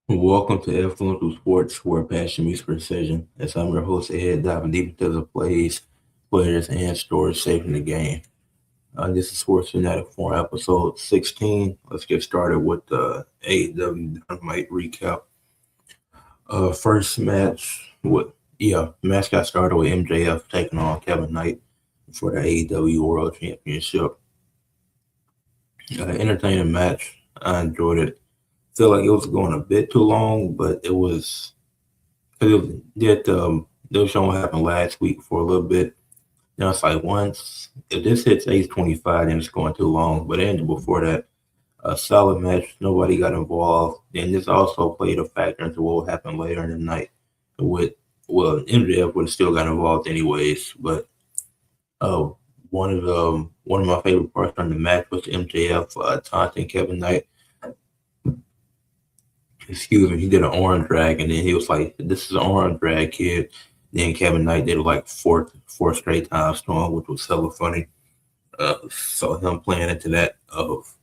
Welcome to Ed Fluential Sports, where passion meets precision. As I'm your host, Ed, diving deep into the plays, players, and stories shaping the game. This is Sports Fanatic 4, episode 16. Let's get started with the AEW Dynamite recap. First match, match got started with MJF taking on Kevin Knight for the AEW World Championship. Entertaining match. I enjoyed it. Feel like it was going a bit too long, but it was because they were showing what happened last week for a little bit. Now it's like once if this hits age 25, then it's going too long. But then before that, a solid match. Nobody got involved. Then this also played a factor into what would happen later in the night. With MJF would have still got involved anyways. But uh, one of my favorite parts from the match was MJF taunting Kevin Knight. Excuse me, he did an arm drag, and then he was like, "This is an arm drag, kid." Then Kevin Knight did it like four straight times to him, which was hella funny. So him playing into that of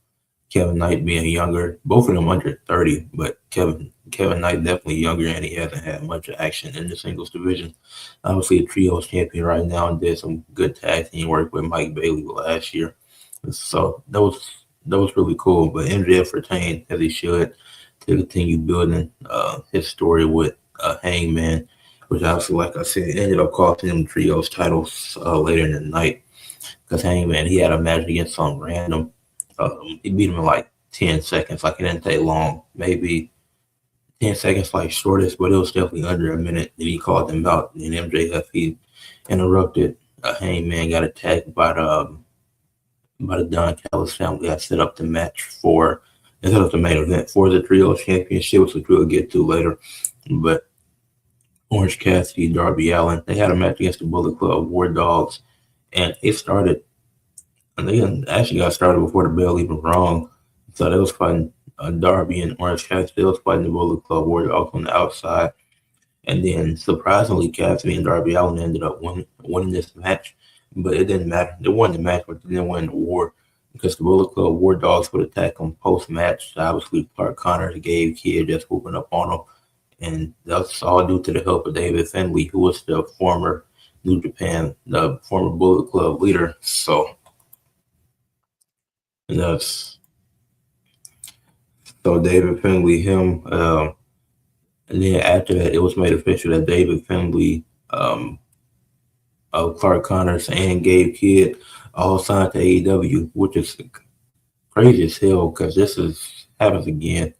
Kevin Knight being younger, both of them under 30, but Kevin Knight definitely younger, and he hasn't had much action in the singles division. Obviously, a trios champion right now, and did some good tag team work with Mike Bailey last year. So that was really cool. But MJF retained as he should to continue building his story with Hangman, which obviously, like I said, ended up costing him trios titles later in the night because Hangman, he had a match against some random. He beat him in like 10 seconds. Like it didn't take long, maybe 10 seconds, like shortest, but it was definitely under a minute. Then he called him out. And MJF, he interrupted. Hangman got attacked by the Don Callis family. I set up the match for instead of the main event for the trio championship, which we'll get to later. But Orange Cassidy, Darby Allin, they had a match against the Bullet Club War Dogs, and they actually got started before the bell even rung. So they was fighting Darby and Orange Cassidy. They was fighting the Bullet Club War Dogs on the outside. And then surprisingly, Cassidy and Darby Allin ended up winning this match. But it didn't matter. They won the match, but they didn't win the war because the Bullet Club War Dogs would attack them post-match. Obviously, Clark Connors gave Kid just whooping up on them. And that's all due to the help of David Finlay, who was the former New Japan, the former Bullet Club leader. So that's David Finlay, him, and then after that, it was made official that David Finlay, Clark Connors, and Gabe Kidd all signed to AEW, which is crazy as hell because happens again.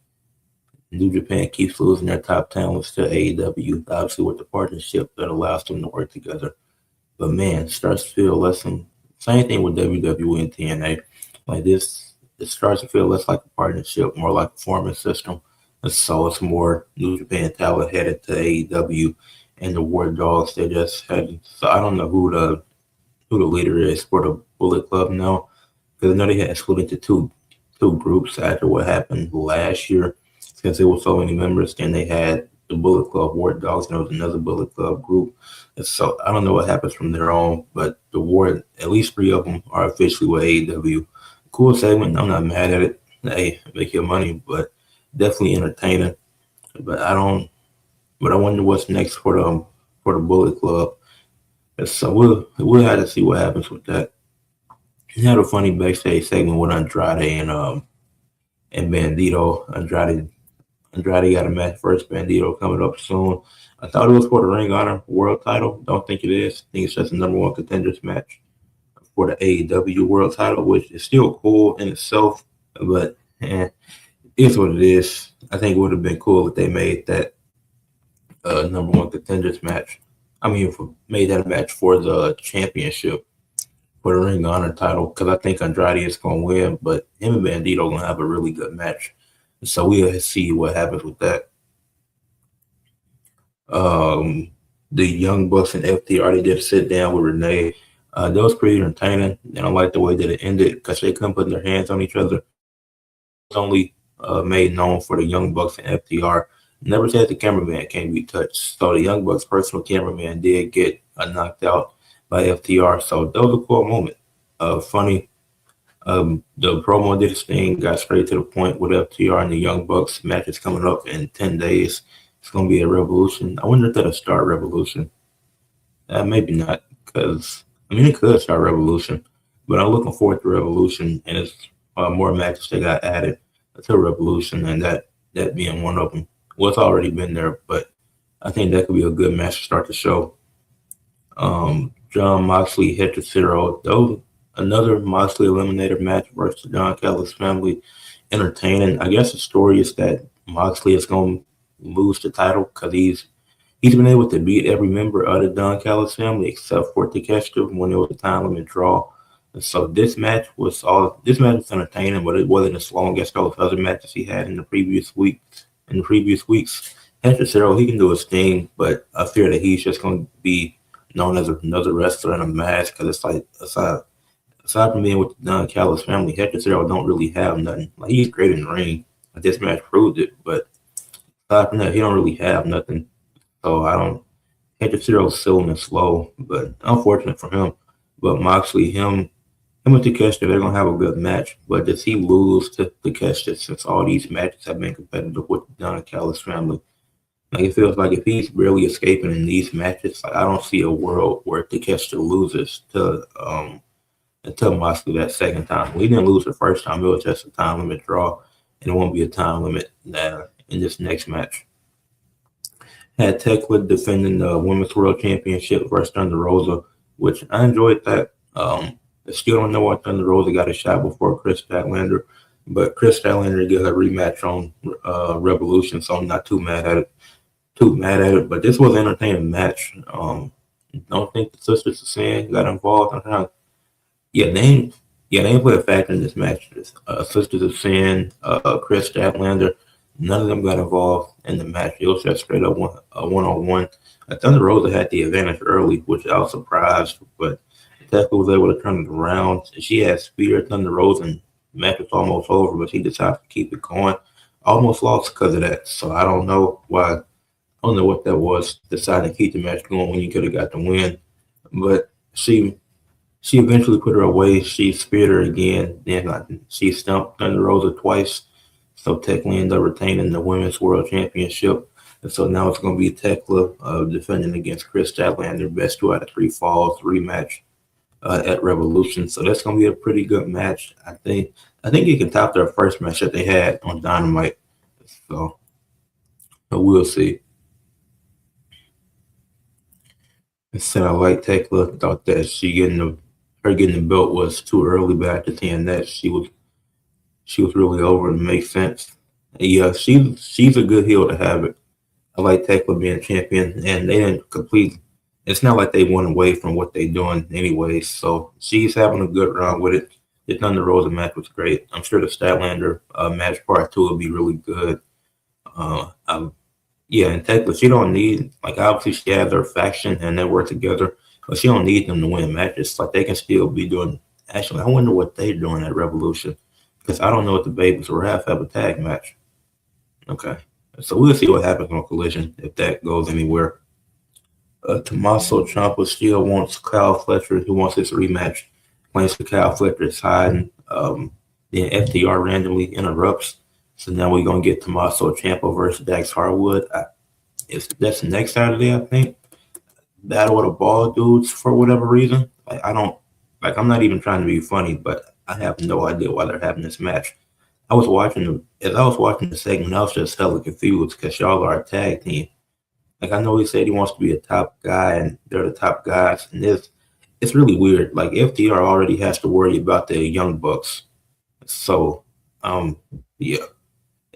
New Japan keeps losing their top talents to AEW, obviously with the partnership that allows them to work together. But man, it starts to feel less same thing with WWE and TNA. Like this, it starts to feel less like a partnership, more like a forming system. And so it's more New Japan talent headed to AEW, and the War Dogs. They just had. So I don't know who the leader is for the Bullet Club now, because I know they had split into two groups after what happened last year. Since there were so many members, then they had the Bullet Club War Dogs, and there was another Bullet Club group. And so I don't know what happens from there on, but the War, at least three of them are officially with AEW. Cool segment. I'm not mad at it. Hey, make your money, but definitely entertaining. But I don't. But I wonder what's next for the Bullet Club. And so we'll have to see what happens with that. He had a funny backstage segment with Andrade and Bandito. Andrade got a match first. Bandito coming up soon. I thought it was for the Ring Honor World Title. Don't think it is. I think it's just a number one contenders match for the AEW World Title, which is still cool in itself, but it's what it is. I think it would have been cool if they made that number one contenders match. Made that a match for the championship for the Ring Honor title, because I think Andrade is going to win, but him and Bandito going to have a really good match. So we'll see what happens with that. The Young Bucks and FTR, they did sit down with Renee. That was pretty entertaining. I don't like the way that it ended because they couldn't put their hands on each other. It's only made known for the Young Bucks and FTR. Never said the cameraman can't be touched. So the Young Bucks' personal cameraman did get knocked out by FTR. So that was a cool moment. Funny. The promo did its thing, got straight to the point with FTR and the Young Bucks matches coming up in 10 days. It's going to be a Revolution. I wonder if that'll start Revolution. Maybe not, because, I mean, it could start Revolution, but I'm looking forward to Revolution, and it's more matches that got added to Revolution, and that being one of them. Well, it's already been there, but I think that could be a good match to start the show. John Moxley hit to zero. Though another Moxley eliminator match versus the Don Callis family. Entertaining. I guess the story is that Moxley is going to lose the title because he's been able to beat every member of the Don Callis family except for Takeshita when it was a time limit draw. And so this match was entertaining, but it wasn't as long as those other matches he had in the previous weeks. Hector Cero, he can do his thing, but I fear that he's just going to be known as another wrestler in a mask because it's like aside from being with the Don Callis family, Hector Cero don't really have nothing. Like he's great in the ring. Like, this match proved it, but aside from that, he don't really have nothing. So I don't. Hector Cero's still in slow, but unfortunate for him. But Moxley, him and Takeshita, they're gonna have a good match. But does he lose to Takeshita since all these matches have been competitive with the Don Callis family? Like it feels like if he's barely escaping in these matches, like I don't see a world where Takeshita loses to Moxley that second time. We didn't lose the first time; it was just a time limit draw, and it won't be a time limit in this next match. Had Tekla defending the Women's World Championship versus Thunder Rosa, which I enjoyed that. I still don't know why Thunder Rosa got a shot before Chris Statlander, but Chris Statlander did a rematch on Revolution, so I'm not too mad at it. But this was an entertaining match. Don't think the Sisters of Sin got involved. Yeah, they ain't play a factor in this match. Sisters of Sin, Chris Statlander, none of them got involved in the match. It was just straight up one-on-one. Thunder Rosa had the advantage early, which I was surprised, but Tekla was able to turn it around. She had spear Thunder Rosa, and the match was almost over, but she decided to keep it going. Almost lost because of that, so I don't know why. I don't know what that was, deciding to keep the match going when you could have got the win. But she eventually put her away. She speared her again. Then she stumped Thunder Rosa twice. So Tekla ended up retaining the Women's World Championship. And so now it's going to be Tekla defending against Chris Statlander, best 2 out of 3 falls rematch at Revolution. So that's going to be a pretty good match. I think it can top their first match that they had on Dynamite. So we'll see. I said I like Tekla. Thought that her getting the belt was too early, but after seeing that, she was really over and makes sense. Yeah, she's a good heel to have it. I like Tekla being champion, and they didn't complete. It's not like they went away from what they're doing anyway. So she's having a good run with it. The Thunder Rosa match was great. I'm sure the Statlander match part 2 will be really good. Yeah, and Tekla, she don't need, like, obviously she has her faction and they work together, but she don't need them to win matches. Like, they can still be doing. Actually, I wonder what they're doing at Revolution, because I don't know if the Babies or Wrath have a tag match. Okay, so we'll see what happens on Collision if that goes anywhere. Tommaso Ciampa still wants Kyle Fletcher. He wants his rematch. Claims that Kyle Fletcher is hiding. Then FTR randomly interrupts. So now we're going to get Tommaso Ciampa versus Dax Harwood. That's next Saturday, I think. Battle of the Ball Dudes for whatever reason. I'm not even trying to be funny, but I have no idea why they're having this match. As I was watching the segment, I was just hella confused because y'all are a tag team. Like, I know he said he wants to be a top guy, and they're the top guys, and it's really weird. Like, FTR already has to worry about the Young Bucks. So, yeah.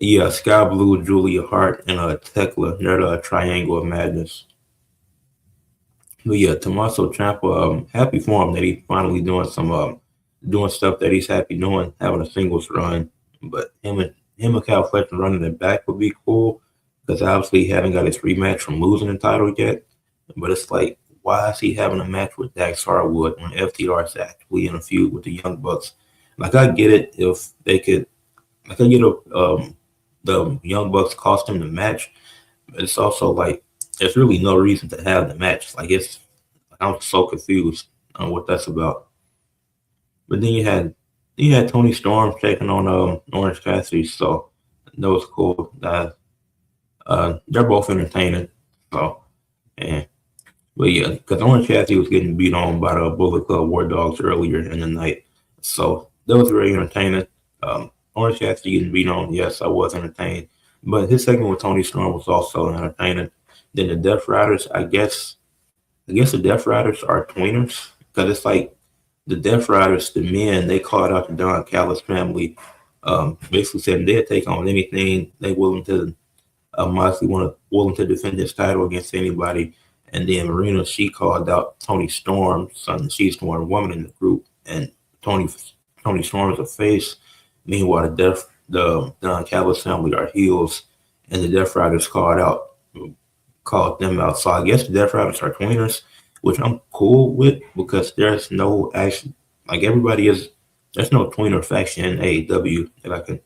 Yeah, Sky Blue, Julia Hart, and Tekla. They're the Triangle of Madness. But yeah, Tommaso Ciampa, happy for him that he's finally doing stuff that he's happy doing, having a singles run. But him and Kyle Fletcher running it back would be cool, because obviously he haven't got his rematch from losing the title yet. But it's like, why is he having a match with Dax Harwood when FTR is actually in a feud with the Young Bucks? Like, I get it if they could. Like, I get the Young Bucks cost him the match, but it's also like there's really no reason to have the match. Like, I'm so confused on what that's about. But then you had He had Tony Storm taking on Orange Cassidy, so that was cool. They're both entertaining. So, and but yeah, because Orange Cassidy was getting beat on by the Bullet Club War Dogs earlier in the night, so that was very entertaining. Orange Cassidy getting beat on, yes, I was entertained, but his segment with Tony Storm was also entertaining. Then the Death Riders, I guess the Death Riders are tweeners because it's like the Death Riders, the men, they called out the Don Callis family, basically said they'd take on anything. They willing to Moxley willing to defend his title against anybody. And then Marina, she called out Tony Storm, son. She's the one woman in the group, and Tony Tony Storm is a face. Meanwhile, the Don Callis family are heels, and the Death Riders called them out. So I guess the Death Riders are tweeners, which I'm cool with because there's no action. Like everybody is, there's no tweener faction in AEW that I can.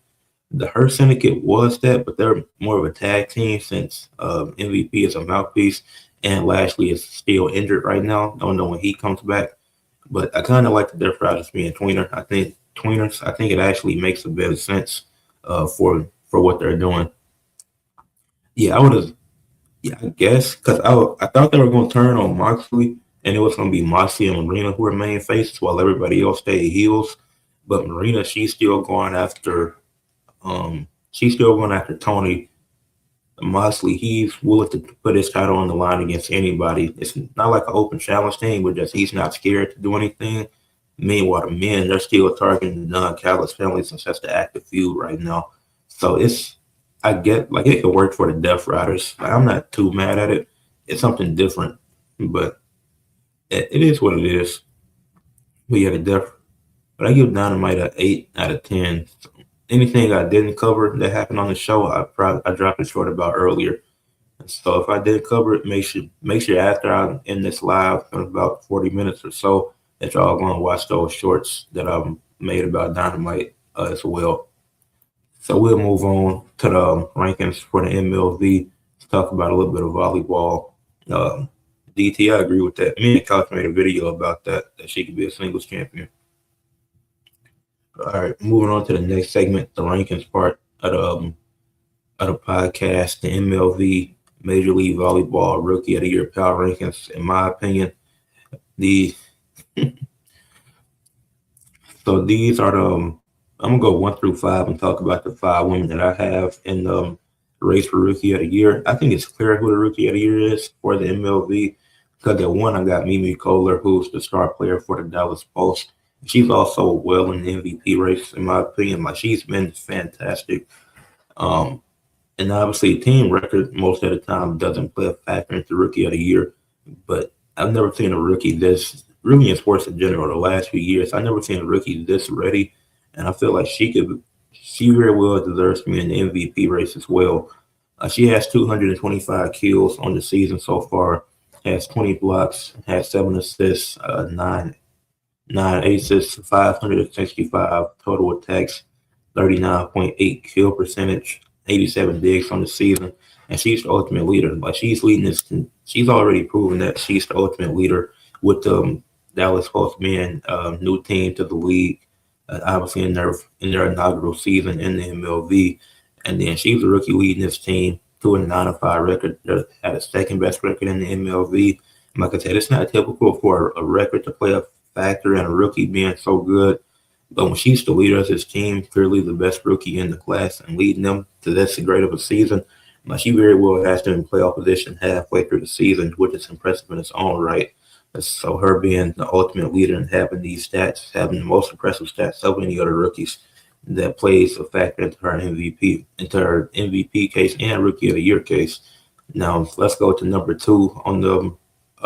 The Hurt Syndicate was that, but they're more of a tag team since MVP is a mouthpiece and Lashley is still injured right now. Don't know when he comes back, but I kind of like the Death Riders being tweener. I think tweeners. I think it actually makes a better sense for what they're doing. Yeah, I would have. Yeah, I guess because I thought they were going to turn on Moxley and it was going to be Moxley and Marina who were main faces while everybody else stayed heels. But Marina, she's still going after Tony Moxley. He's willing to put his title on the line against anybody. It's not like an open challenge thing, but just he's not scared to do anything. Meanwhile, the men, they're still targeting the Don Callis family since that's the active feud right now. So I get like it could work for the Death Riders. Like, I'm not too mad at it. It's something different, but it is what it is. But yeah, but I give Dynamite an 8 out of 10. So anything I didn't cover that happened on the show, I dropped it short about earlier. So if I did cover it, make sure after I end this live in about 40 minutes or so that y'all going to watch those shorts that I've made about Dynamite as well. So we'll move on to the rankings for the MLV to talk about a little bit of volleyball. DT, I agree with that. Me and Couch made a video about that she could be a singles champion. All right, moving on to the next segment, the rankings part of the podcast, the MLV Major League Volleyball Rookie of the Year Power Rankings. In my opinion, so these are the I'm gonna go 1 through 5 and talk about the 5 women that I have in the race for Rookie of the Year. I think it's clear who the Rookie of the Year is for the MLV because at 1 I got Mimi Kohler, who's the star player for the Dallas Post. She's also well in the MVP race, in my opinion. Like she's been fantastic. And obviously, team record most of the time doesn't play a factor into Rookie of the Year. But I've never seen a rookie this really in sports in general. The last few years, I've never seen a rookie this ready. And I feel like she very well deserves to be in the MVP race as well. She has 225 kills on the season so far, has 20 blocks, has 7 assists, 9 assists, 565 total attacks, 39.8 kill percentage, 87 digs on the season, and she's the ultimate leader. Like she's leading this. She's already proven that she's the ultimate leader with the Dallas Post being a new team to the league. Obviously in their inaugural season in the MLV, and then she was a rookie leading this team to a 9-5 record. They had a second best record in the MLV. And like I said, it's not typical for a record to play a factor in a rookie being so good. But when she's the leader of this team, clearly the best rookie in the class, and leading them to this great of a season, she very well has them in playoff position halfway through the season, which is impressive in its own right. So her being the ultimate leader and having these stats, having the most impressive stats of any other rookies, that plays a factor into her MVP case and Rookie of the Year case. Now let's go to number 2 on the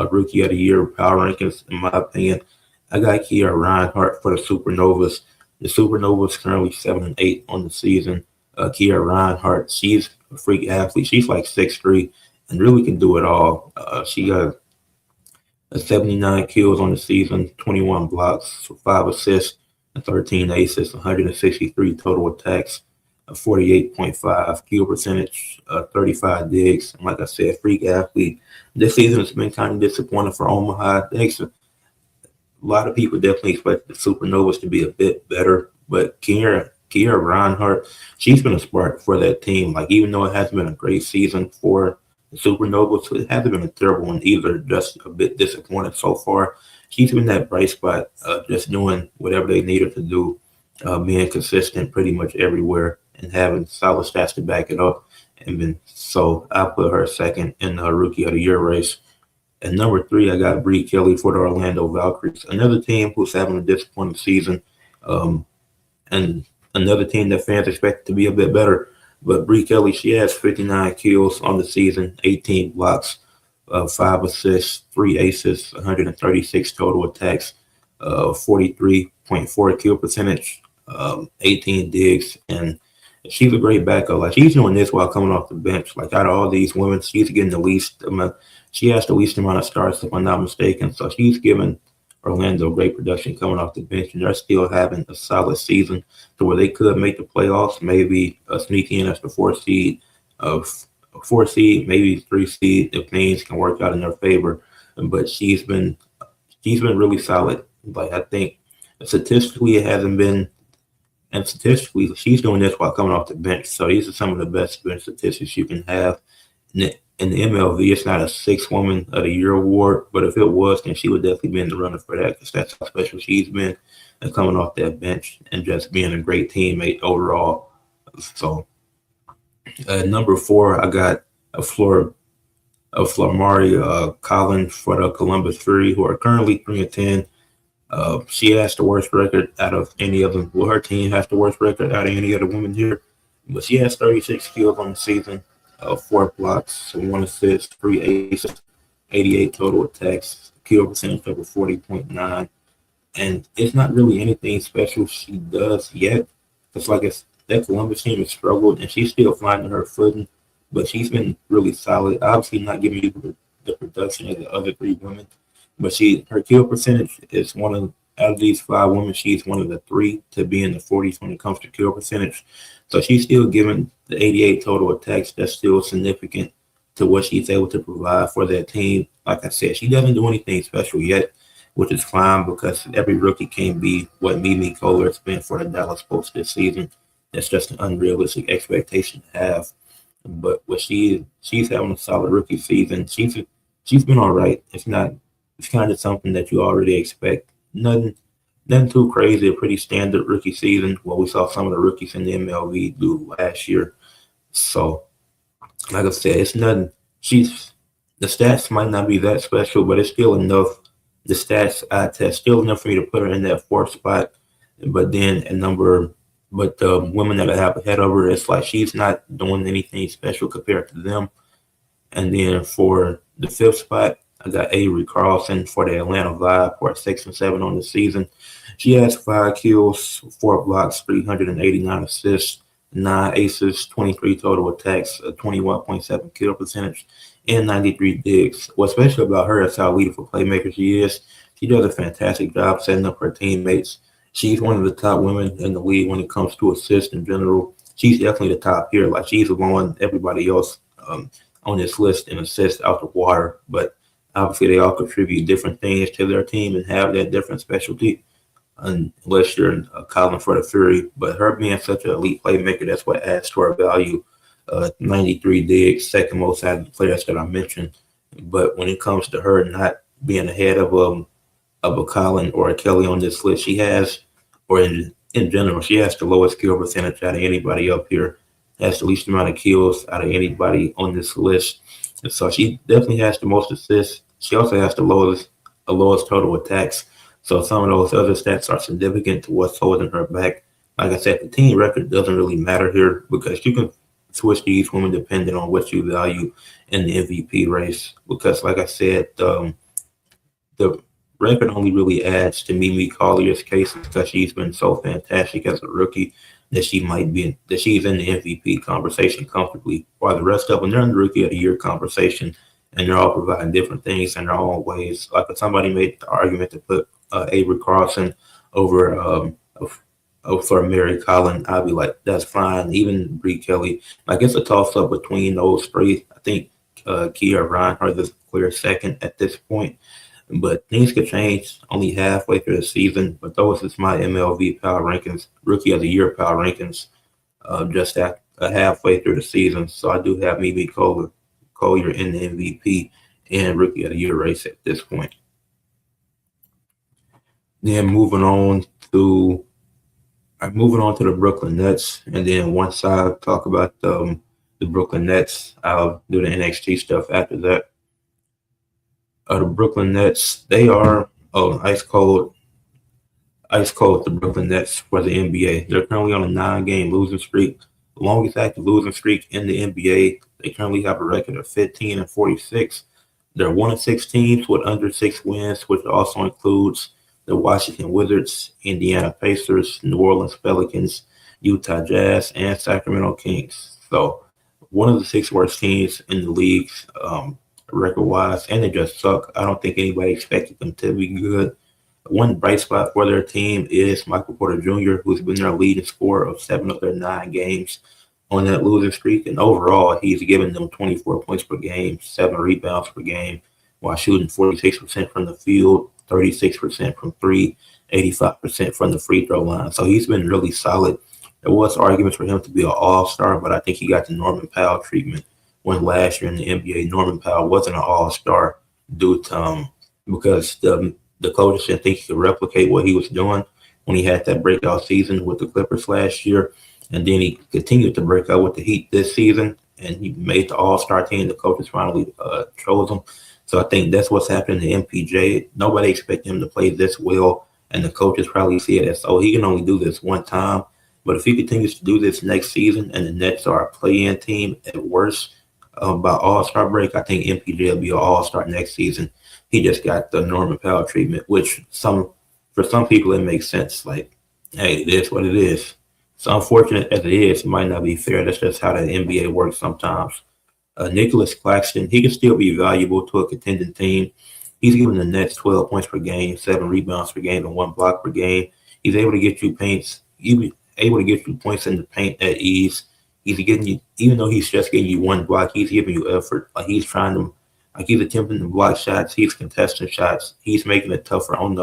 Rookie of the Year power rankings. In my opinion, I got Kiera Reinhart for the Supernovas. The Supernovas currently 7-8 on the season. Kiera Reinhart, she's a freak athlete. She's like 6'3" and really can do it all. She got 79 kills on the season, 21 blocks, 5 assists, 13 aces, 163 total attacks, 48.5 kill percentage, 35 digs. And like I said, freak athlete. This season has been kind of disappointing for Omaha. A lot of people definitely expect the Supernovas to be a bit better, But Kiera Reinhardt, she's been a spark for that team. Like, even though it hasn't been a great season for the Supernovas, it hasn't been a terrible one either. Just a bit disappointed so far. She's been that bright spot, just doing whatever they needed to do, being consistent pretty much everywhere and having solid stats to back it up. And been so I put her second in the Rookie of the Year race. And number three, I got Bree Kelly for the Orlando Valkyries, another team who's having a disappointing season. Um, and another team that fans expect to be a bit better. But Bree Kelly, she has 59 kills on the season, 18 blocks, 5 assists, 3 aces, 136 total attacks, 43.4 kill percentage, 18 digs, and she's a great backup. Like, she's doing this while coming off the bench. Like, out of all these women, she's getting the least amount. She has the least amount of starts, if I'm not mistaken. So she's giving Orlando great production coming off the bench, and they're still having a solid season to where they could make the playoffs, maybe sneak in as the four seed, maybe 3 seed if things can work out in their favor. But she's been really solid. Like, I think statistically it hasn't been, and statistically she's doing this while coming off the bench. So these are some of the best bench statistics you can have. In the MLB, it's not a Six Woman of the Year award, but if it was, then she would definitely be in the running for that because that's how special she's been and coming off that bench and just being a great teammate overall. So, number four, I got a Flamari Collins for the Columbus Fury, who are currently 3-10. She has the worst record out of any of them. Well, her team has the worst record out of any other women here, but she has 36 kills on the season, 4 blocks, 1 assist, 3 aces, 88 total attacks, kill percentage over 40.9. And it's not really anything special she does yet. It's like that Columbus team has struggled, and she's still finding her footing, but she's been really solid. Obviously, not giving you the production of the other three women, but her kill percentage is out of these 5 women, she's one of the 3 to be in the 40s when it comes to kill percentage. So she's still giving the 88 total attacks. That's still significant to what she's able to provide for that team. Like I said, she doesn't do anything special yet, which is fine because every rookie can't be what Mimi Kohler has been for the Dallas Post this season. That's just an unrealistic expectation to have. But she's having a solid rookie season. She's been all right. It's kind of something that you already expect. Nothing too crazy. A pretty standard rookie season. Well, we saw some of the rookies in the MLB do last year. So, like I said, it's nothing. The stats might not be that special, but it's still enough. The stats I test still enough for me to put her in that 4th spot. But then but the women that I have ahead of her, it's like she's not doing anything special compared to them. And then for the 5th spot, I got Avery Carlson for the Atlanta Vibe for 6-7 on the season. She has 5 kills, 4 blocks, 389 assists, 9 aces, 23 total attacks, a 21.7 kill percentage, and 93 digs. What's special about her is how leader for playmaker she is. She does a fantastic job setting up her teammates. She's one of the top women in the league when it comes to assists in general. She's definitely the top here. Like, she's blowing everybody else on this list in assists out the water. But obviously, they all contribute different things to their team and have that different specialty, unless you're calling for the Fury. But her being such an elite playmaker, that's what adds to her value. 93 digs, second most out of the players that I mentioned. But when it comes to her not being ahead of a Colin or a Kelly on this list, she has, or in general, she has the lowest kill percentage out of anybody up here, has the least amount of kills out of anybody on this list. And so she definitely has the most assists. She also has the lowest total attacks. So some of those other stats are significant to what's holding her back. Like I said, the team record doesn't really matter here because you can switch to each woman depending on what you value in the MVP race. Because, like I said, the record only really adds to Mimi Collier's case because she's been so fantastic as a rookie that she's in the MVP conversation comfortably, while the rest of them, they're in the Rookie of the Year conversation, and they're all providing different things in their own ways. Like, if somebody made the argument to put Avery Carlson over for Mary Collin, I'd be like, that's fine. Even Bree Kelly, like, it's a toss-up between those 3. I think Kiera Reinhardt is a clear second at this point. But things could change only halfway through the season. But those is my MLB Power Rankings, Rookie of the Year Power Rankings, just at halfway through the season. So I do have Mimi Collier in the MVP and Rookie of the Year race at this point. Then to moving on to the Brooklyn Nets, and then once I talk about the Brooklyn Nets, I'll do the NXT stuff after that. The Brooklyn Nets, they are ice cold. The Brooklyn Nets for the NBA. They're currently on a 9-game losing streak, the longest active losing streak in the NBA. They currently have a record of 15-46. They're one of 6 teams with under 6 wins, which also includes the Washington Wizards, Indiana Pacers, New Orleans Pelicans, Utah Jazz, and Sacramento Kings. So one of the 6 worst teams in the league, record-wise, and they just suck. I don't think anybody expected them to be good. One bright spot for their team is Michael Porter Jr., who's been their leading scorer of 7 of their 9 games on that losing streak. And overall, he's given them 24 points per game, 7 rebounds per game, while shooting 46% from the field, 36% from 3, 85% from the free throw line. So he's been really solid. There was arguments for him to be an all-star, but I think he got the Norman Powell treatment when last year in the NBA, Norman Powell wasn't an all-star due to because the coaches didn't think he could replicate what he was doing when he had that breakout season with the Clippers last year. And then he continued to break out with the Heat this season, and he made the all-star team. The coaches finally chose him. So I think that's what's happening to MPJ. Nobody expected him to play this well, and the coaches probably see it as, oh, he can only do this one time. But if he continues to do this next season and the Nets are a play-in team at worst by all-star break, I think MPJ will be an all-star next season. He just got the Norman Powell treatment, which for some people it makes sense. Like, hey, it is what it is. So unfortunate as it is, it might not be fair. That's just how the NBA works sometimes. Nicholas Claxton, he can still be valuable to a contending team. He's giving the Nets 12 points per game, 7 rebounds per game, and 1 block per game. He's able to get you points in the paint at ease. He's getting you, even though he's just getting you 1 block, he's giving you effort. Like he's attempting to block shots. He's contesting shots. He's making it tougher on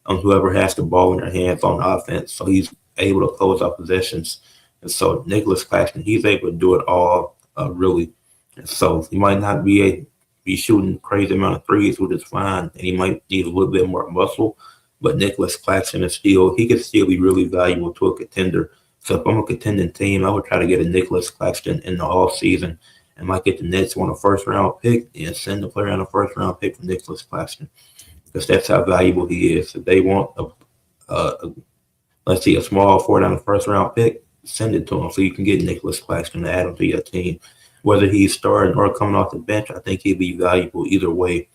whoever has the ball in their hands on offense. So he's able to close out possessions. And so Nicholas Claxton, he's able to do it all, really. And so he might not be shooting crazy amount of threes, which is fine, and he might need a little bit more muscle. But Nicholas Claxton he could still be really valuable to a contender. So if I'm a contending team, I would try to get a Nicholas Claxton in the off season. And might get the Nets on a first-round pick and send the player on a first-round pick for Nicholas Claxton, because that's how valuable he is. If they want a small forward on a first-round pick, send it to him so you can get Nicholas Claxton to add him to your team. Whether he's starting or coming off the bench, I think he'd be valuable either way.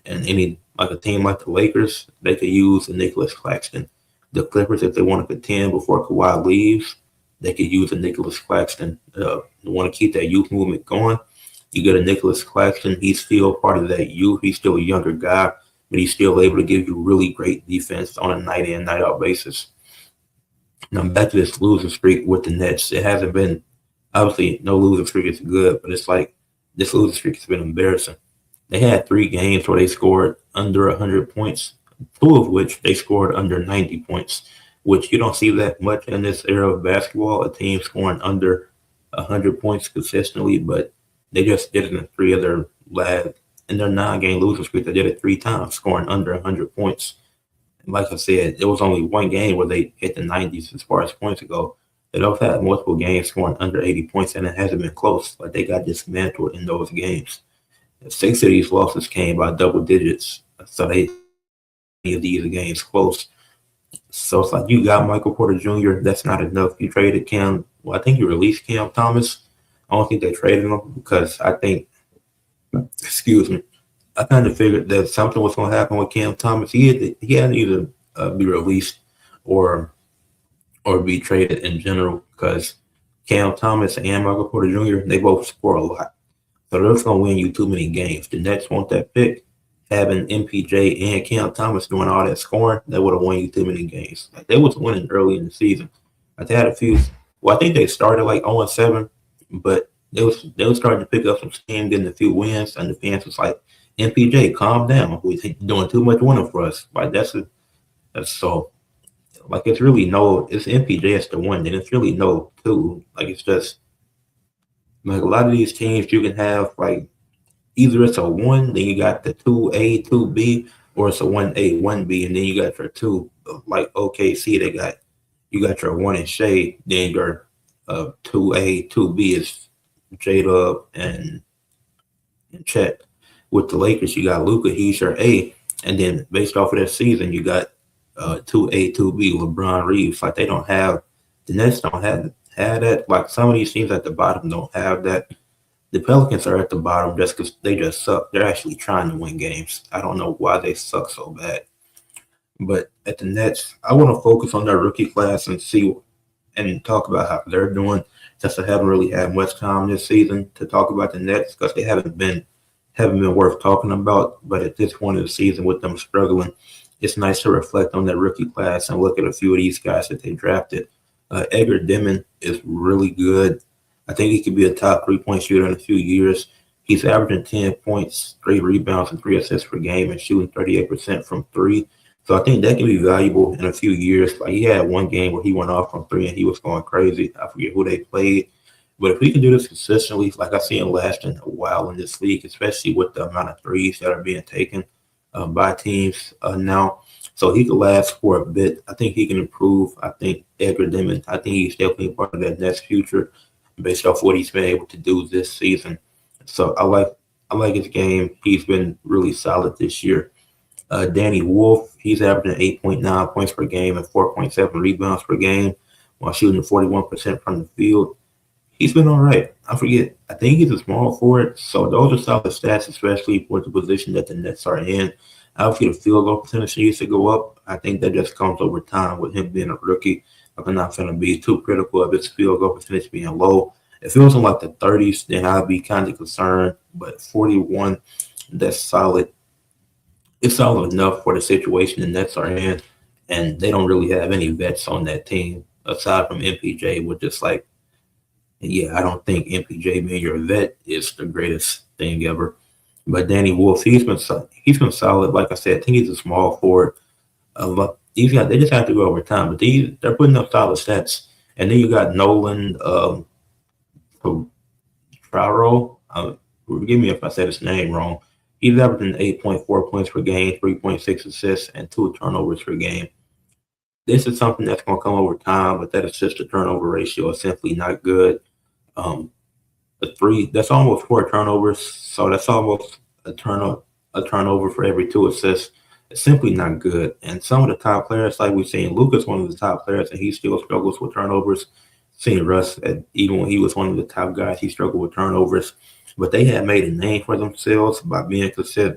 And a team like the Lakers, they could use a Nicholas Claxton. The Clippers, if they want to contend before Kawhi leaves, they could use a Nicholas Claxton. They want to keep that youth movement going. You get a Nicholas Claxton. He's still part of that youth. He's still a younger guy, but he's still able to give you really great defense on a night-in, night-out basis. Now, back to this losing streak with the Nets. It hasn't been, obviously, no losing streak is good, but it's like this losing streak has been embarrassing. They had 3 games where they scored under 100 points, 2 of which they scored under 90 points, which you don't see that much in this era of basketball, a team scoring under 100 points consistently, but they just did it in 3 of their in their 9-game losing streak. They did it 3 times, scoring under 100 points. And like I said, there was only 1 game where they hit the 90s as far as points go. They've had multiple games scoring under 80 points, and it hasn't been close. Like they got dismantled in those games. 6 of these losses came by double digits, so they of these games close. So it's like you got Michael Porter Jr. That's not enough. You traded Cam. Well, I think you released Cam Thomas. I don't think they traded him because I kind of figured that something was going to happen with Cam Thomas. He had to either be released or be traded in general, because Cam Thomas and Michael Porter Jr., they both score a lot. So they're just going to win you too many games. The Nets want that pick. Having MPJ and Cam Thomas doing all that scoring, that would have won you too many games. Like they was winning early in the season. Like they had a few. Well, I think they started like 0-7, but they was starting to pick up some steam, getting a few wins, and the fans was like, MPJ, calm down. We're doing too much winning for us. Like that's so like it's really no. It's MPJ as the one, and it's really no two. Like it's just like a lot of these teams you can have like either it's a one, then you got the 2A, 2B, or it's a 1A, 1B, and then you got your two, like OKC, you got your one in Shea, then your 2A, 2B is J-Dub and Chet. With the Lakers, you got Luka, he's your A, and then based off of that season, you got 2A, 2B, LeBron Reeves. Like the Nets don't have that. Like some of these teams at the bottom don't have that. The Pelicans are at the bottom just because they just suck. They're actually trying to win games. I don't know why they suck so bad. But at the Nets, I want to focus on their rookie class and see and talk about how they're doing. Since I haven't really had much time this season to talk about the Nets because they haven't been worth talking about. But at this point of the season, with them struggling, it's nice to reflect on that rookie class and look at a few of these guys that they drafted. Edgar Dimon is really good. I think he could be a top 3-point shooter in a few years. He's averaging 10 points, 3 rebounds, and 3 assists per game and shooting 38% from three. So I think that can be valuable in a few years. Like he had one game where he went off from three and he was going crazy. I forget who they played. But if we can do this consistently, like I see him lasting a while in this league, especially with the amount of threes that are being taken by teams now. So he could last for a bit. I think he can improve. I think Edgar Dimon, I think he's definitely part of that Nets future based off what he's been able to do this season. So I like his game. He's been really solid this year. Danny Wolf, he's averaging 8.9 points per game and 4.7 rebounds per game while shooting 41% from the field. He's been all right. I think he's a small forward, so those are solid stats, especially for the position that the Nets are in. Obviously, the field goal percentage needs to go up. I think that just comes over time with him being a rookie. I'm not going to be too critical of his field goal percentage being low. If it was in like the 30s, then I'd be kind of concerned. But 41, that's solid. It's solid enough for the situation the Nets are in, and they don't really have any vets on that team aside from MPJ, which is like, yeah, I don't think MPJ being your vet is the greatest thing ever. But Danny Wolf, he's been solid. Like I said, I think he's a small forward. They just have to go over time, but they're putting up solid stats. And then you got Nolan Traro. Forgive me if I said his name wrong. He's averaging 8.4 points per game, 3.6 assists, and 2 turnovers per game. This is something that's going to come over time, but that assist to turnover ratio is simply not good. Um, that's almost 4 turnovers, so that's almost a turnover for every 2 assists. It's simply not good. And some of the top players, like we've seen, Luka's one of the top players, and he still struggles with turnovers. Seen Russ, even when he was one of the top guys, he struggled with turnovers. But they had made a name for themselves by being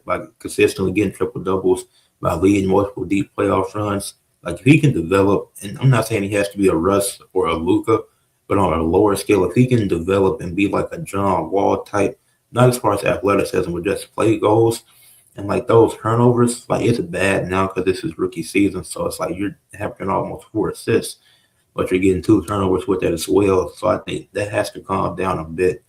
by consistently getting triple doubles, by leading multiple deep playoff runs. Like if he can develop, and I'm not saying he has to be a Russ or a Luka, but on a lower scale, if he can develop and be like a John Wall type, not as far as athleticism, but just play goals and like those turnovers, like it's bad now because this is rookie season. So it's like you're having almost 4 assists, but you're getting 2 turnovers with that as well. So I think that has to calm down a bit.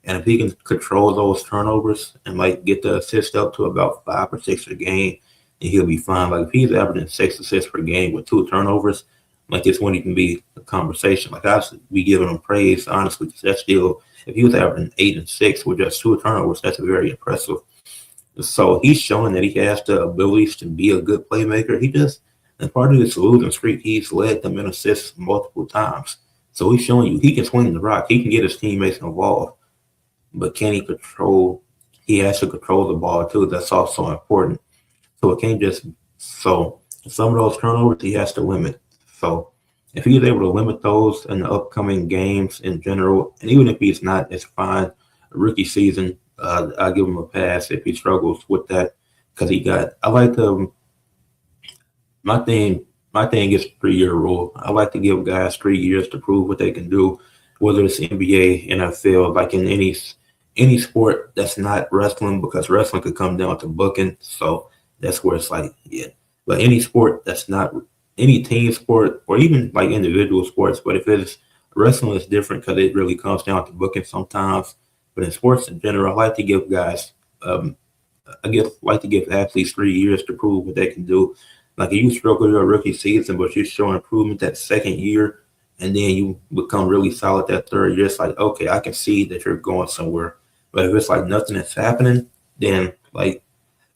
And if he can control those turnovers and like get the assist up to about 5 or 6 a game, then he'll be fine. Like if he's averaging 6 assists per game with 2 turnovers, like it's when he can be a conversation. Like I should be giving him praise, honestly, because that's still, if he was averaging 8 and 6 with just 2 turnovers, that's very impressive. So he's showing that he has the abilities to be a good playmaker. As part of this losing streak, he's led them in assists multiple times. So he's showing you he can swing the rock. He can get his teammates involved. But can he control? He has to control the ball too. That's also important. So it can't just, so some of those turnovers he has to limit. So if he's able to limit those in the upcoming games in general, and even if he's not, it's fine. A rookie season, I'll give him a pass if he struggles with that because I like to, my thing is 3-year rule. I like to give guys 3 years to prove what they can do, whether it's NBA, NFL, like in any sport that's not wrestling, because wrestling could come down to booking. So that's where it's like, yeah. But any sport that's not any team sport or even like individual sports, but if it's wrestling is different because it really comes down to booking sometimes. But in sports in general, I like to give guys I guess like to give athletes 3 years to prove what they can do. Like if you struggle your rookie season, but you show improvement that second year, and then you become really solid that third year, it's like okay, I can see that you're going somewhere. But if it's like nothing is happening, then like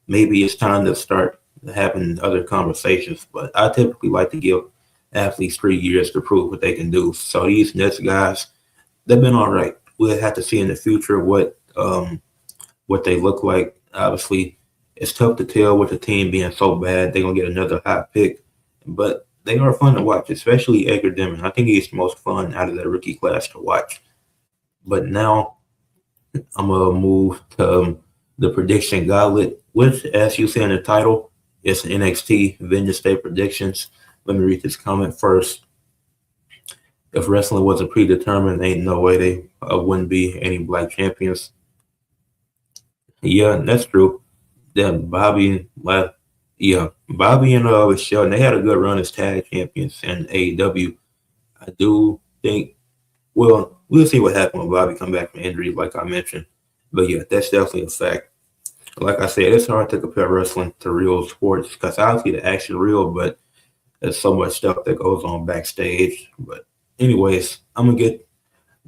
maybe it's time to start having other conversations. But I typically like to give athletes 3 years to prove what they can do. So these Nets guys, they've been all right. We'll have to see in the future what they look like. Obviously, it's tough to tell with the team being so bad. They're gonna get another hot pick, but they are fun to watch, especially Edgar Dimon. I think he's the most fun out of the rookie class to watch. But now I'm gonna move to the prediction gauntlet, which, as you see in the title, is NXT Vengeance Day Predictions. Let me read this comment first. If wrestling wasn't predetermined, ain't no way they wouldn't be any black champions. Yeah, that's true. Then Bobby left. Yeah, Bobby and Michelle, they had a good run as tag champions in AEW. I do think. Well, we'll see what happens when Bobby come back from injury, like I mentioned. But yeah, that's definitely a fact. Like I said, it's hard to compare wrestling to real sports because obviously the action real, but there's so much stuff that goes on backstage. But anyways, I'm gonna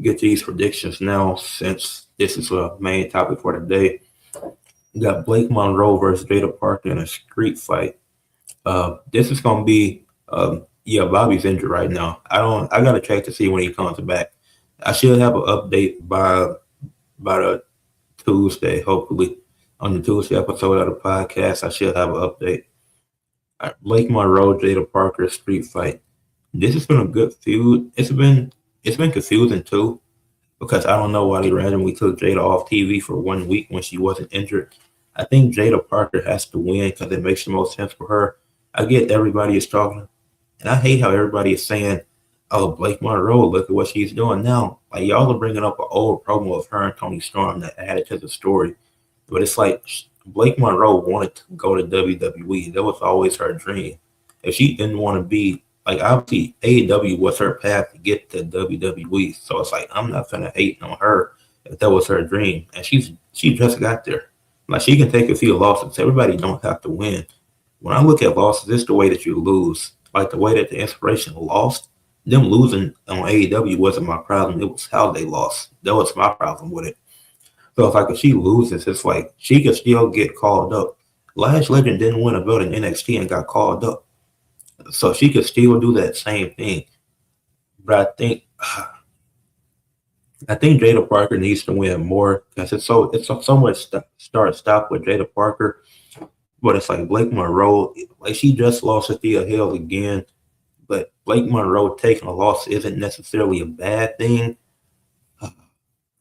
get these predictions now since this is a main topic for today. We got Blake Monroe versus Jada Parker in a street fight. This is gonna be yeah, Bobby's injured right now. I gotta check to see when he comes back. I should have an update by the Tuesday, hopefully. On the Tuesday episode of the podcast, I should have an update. Blake Monroe, Jada Parker street fight. This has been a good feud. It's been confusing too because I don't know why they randomly took Jada off TV for 1 week when she wasn't injured. I think Jada Parker has to win because it makes the most sense for her. I get everybody is talking, and I hate how everybody is saying, "Oh, Blake Monroe, look at what she's doing now." Like y'all are bringing up an old promo of her and Tony Storm that added to the story, but it's like Blake Monroe wanted to go to WWE. That was always her dream. If she didn't want to be like obviously AEW was her path to get to WWE, so it's like I'm not gonna hate on her if that was her dream, and she just got there. Like she can take a few losses. Everybody don't have to win. When I look at losses, it's the way that you lose. Like the way that the Inspiration lost, them losing on AEW wasn't my problem. It was how they lost. That was my problem with it. So it's like if she loses, it's like she could still get called up. Lash Legend didn't win a belt in NXT and got called up. So she could still do that same thing. But I think Jada Parker needs to win more because it's so much start stop with Jada Parker. But it's like Blake Monroe, like she just lost to Thea Hill again. But Blake Monroe taking a loss isn't necessarily a bad thing.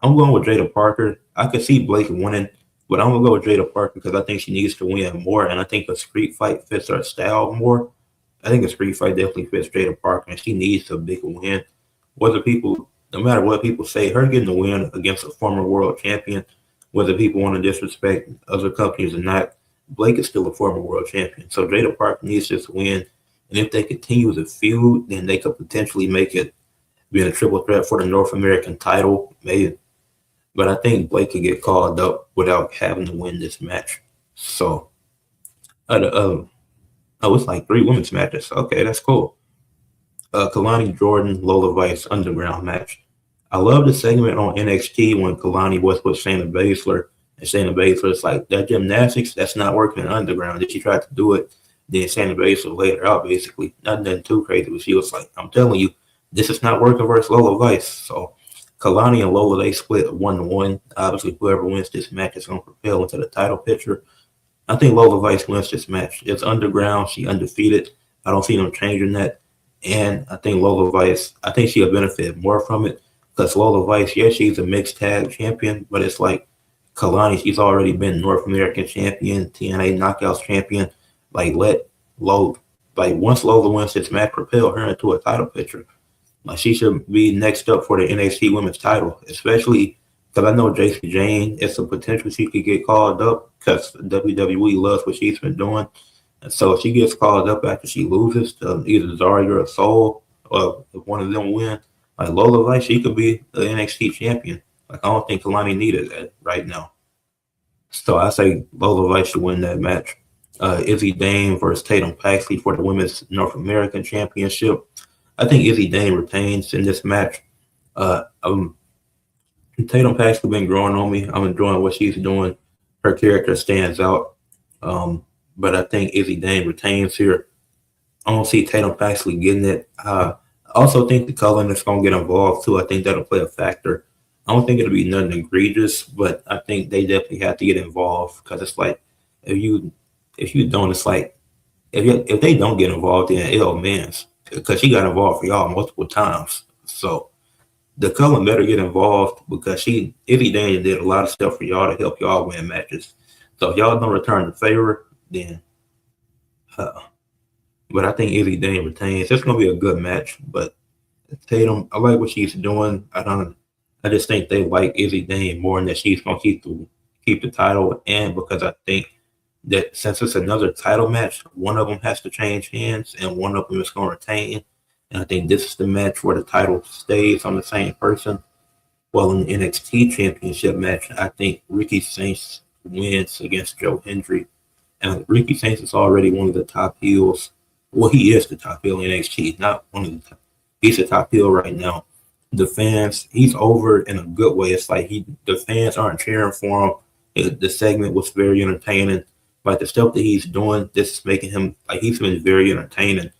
I'm going with Jada Parker. I could see Blake winning, but I'm gonna go with Jada Parker because I think she needs to win more, and I think a street fight fits her style more. I think a street fight definitely fits Jada Parker, and she needs a big win. No matter what people say, her getting a win against a former world champion, whether people want to disrespect other companies or not, Blake is still a former world champion. So Jada Parker needs this win, and if they continue the feud, then they could potentially make it being a triple threat for the North American title, maybe. But I think Blake could get called up without having to win this match. So, it's like 3 women's matches. Okay, that's cool. Kalani Jordan, Lola Vice underground match. I love the segment on NXT when Kalani was with Shayna Baszler, and Shayna Baszler's like, that gymnastics, that's not working in underground. If she tried to do it, then Shayna Baszler laid her out basically. Nothing too crazy, but she was like, I'm telling you, this is not working versus Lola Vice. So Kalani and Lola, they split 1-1. Obviously, whoever wins this match is going to propel into the title picture. I think Lola Vice wins this match. It's underground. She undefeated. I don't see them changing that. And I think Lola Vice, I think she'll benefit more from it because Lola Vice, yes, she's a mixed tag champion, but it's like Kalani, she's already been North American champion, TNA Knockouts champion. Like, once Lola wins this match, propel her into a title picture. Like, she should be next up for the NXT Women's title, especially because I know Jacy Jane, it's a potential she could get called up because WWE loves what she's been doing. And so if she gets called up after she loses to either Zarya or Soul, or if one of them win, like Lola Vice, she could be the NXT champion. Like I don't think Kalani needed that right now. So I say Lola Vice should win that match. Izzy Dane versus Tatum Paxley for the Women's North American Championship. I think Izzy Dane retains in this match. Uh, um, Tatum Paxley been growing on me. I'm enjoying what she's doing. Her character stands out. But I think Izzy Dane retains here. I don't see Tatum Paxley getting it. I also think the culling is going to get involved too. I think that'll play a factor. I don't think it'll be nothing egregious, but I think they definitely have to get involved because it's like if you don't, it's like if they don't get involved, then it'll means because she got involved for y'all multiple times. So the culling better get involved because Izzy Daniel did a lot of stuff for y'all to help y'all win matches. So if y'all don't return the favor, then uh, but I think Izzy Dane retains. It's gonna be a good match. But Tatum, I like what she's doing. I just think they like Izzy Dane more and that she's gonna keep the title. And because I think that since it's another title match, one of them has to change hands and one of them is gonna retain. And I think this is the match where the title stays on the same person. Well, in the NXT Championship match, I think Ricky Saints wins against Joe Hendry. And Ricky Saints is already one of the top heels. Well, he is the top heel in NXT, not one of the top. He's the top heel right now. The fans, he's over in a good way. It's like the fans aren't cheering for him. The segment was very entertaining. Like the stuff that he's doing, this is making him like he's been very entertaining.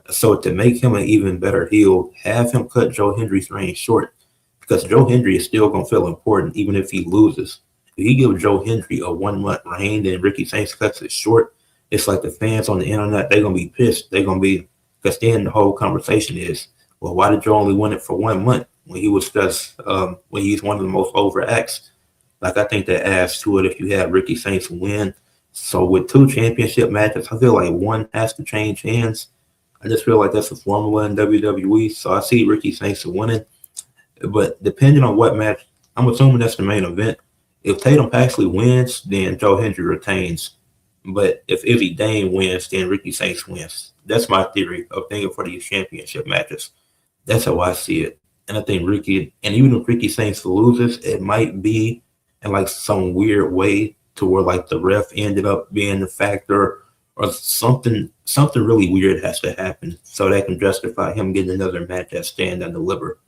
So to make him an even better heel, have him cut Joe Hendry's reign short because Joe Hendry is still gonna feel important even if he loses. If he gives Joe Hendry a 1 month reign, then Ricky Saints cuts it short. It's like the fans on the internet, they're gonna be pissed. They're gonna be because then the whole conversation is, well, why did Joe only win it for 1 month when he was just when he's one of the most over acts? Like I think that adds to it if you have Ricky Saints win. So with 2 championship matches, I feel like one has to change hands. I just feel like that's a formula in WWE. So I see Ricky Saints winning. But depending on what match, I'm assuming that's the main event. If Tatum Paxley wins, then Joe Hendry retains. But if Izzy Dane wins, then Ricky Saints wins. That's my theory of thinking for these championship matches. That's how I see it. And I think and even if Ricky Saints loses, it might be in like some weird way to where like the ref ended up being the factor or something really weird has to happen so that can justify him getting another match at Stand and Deliver.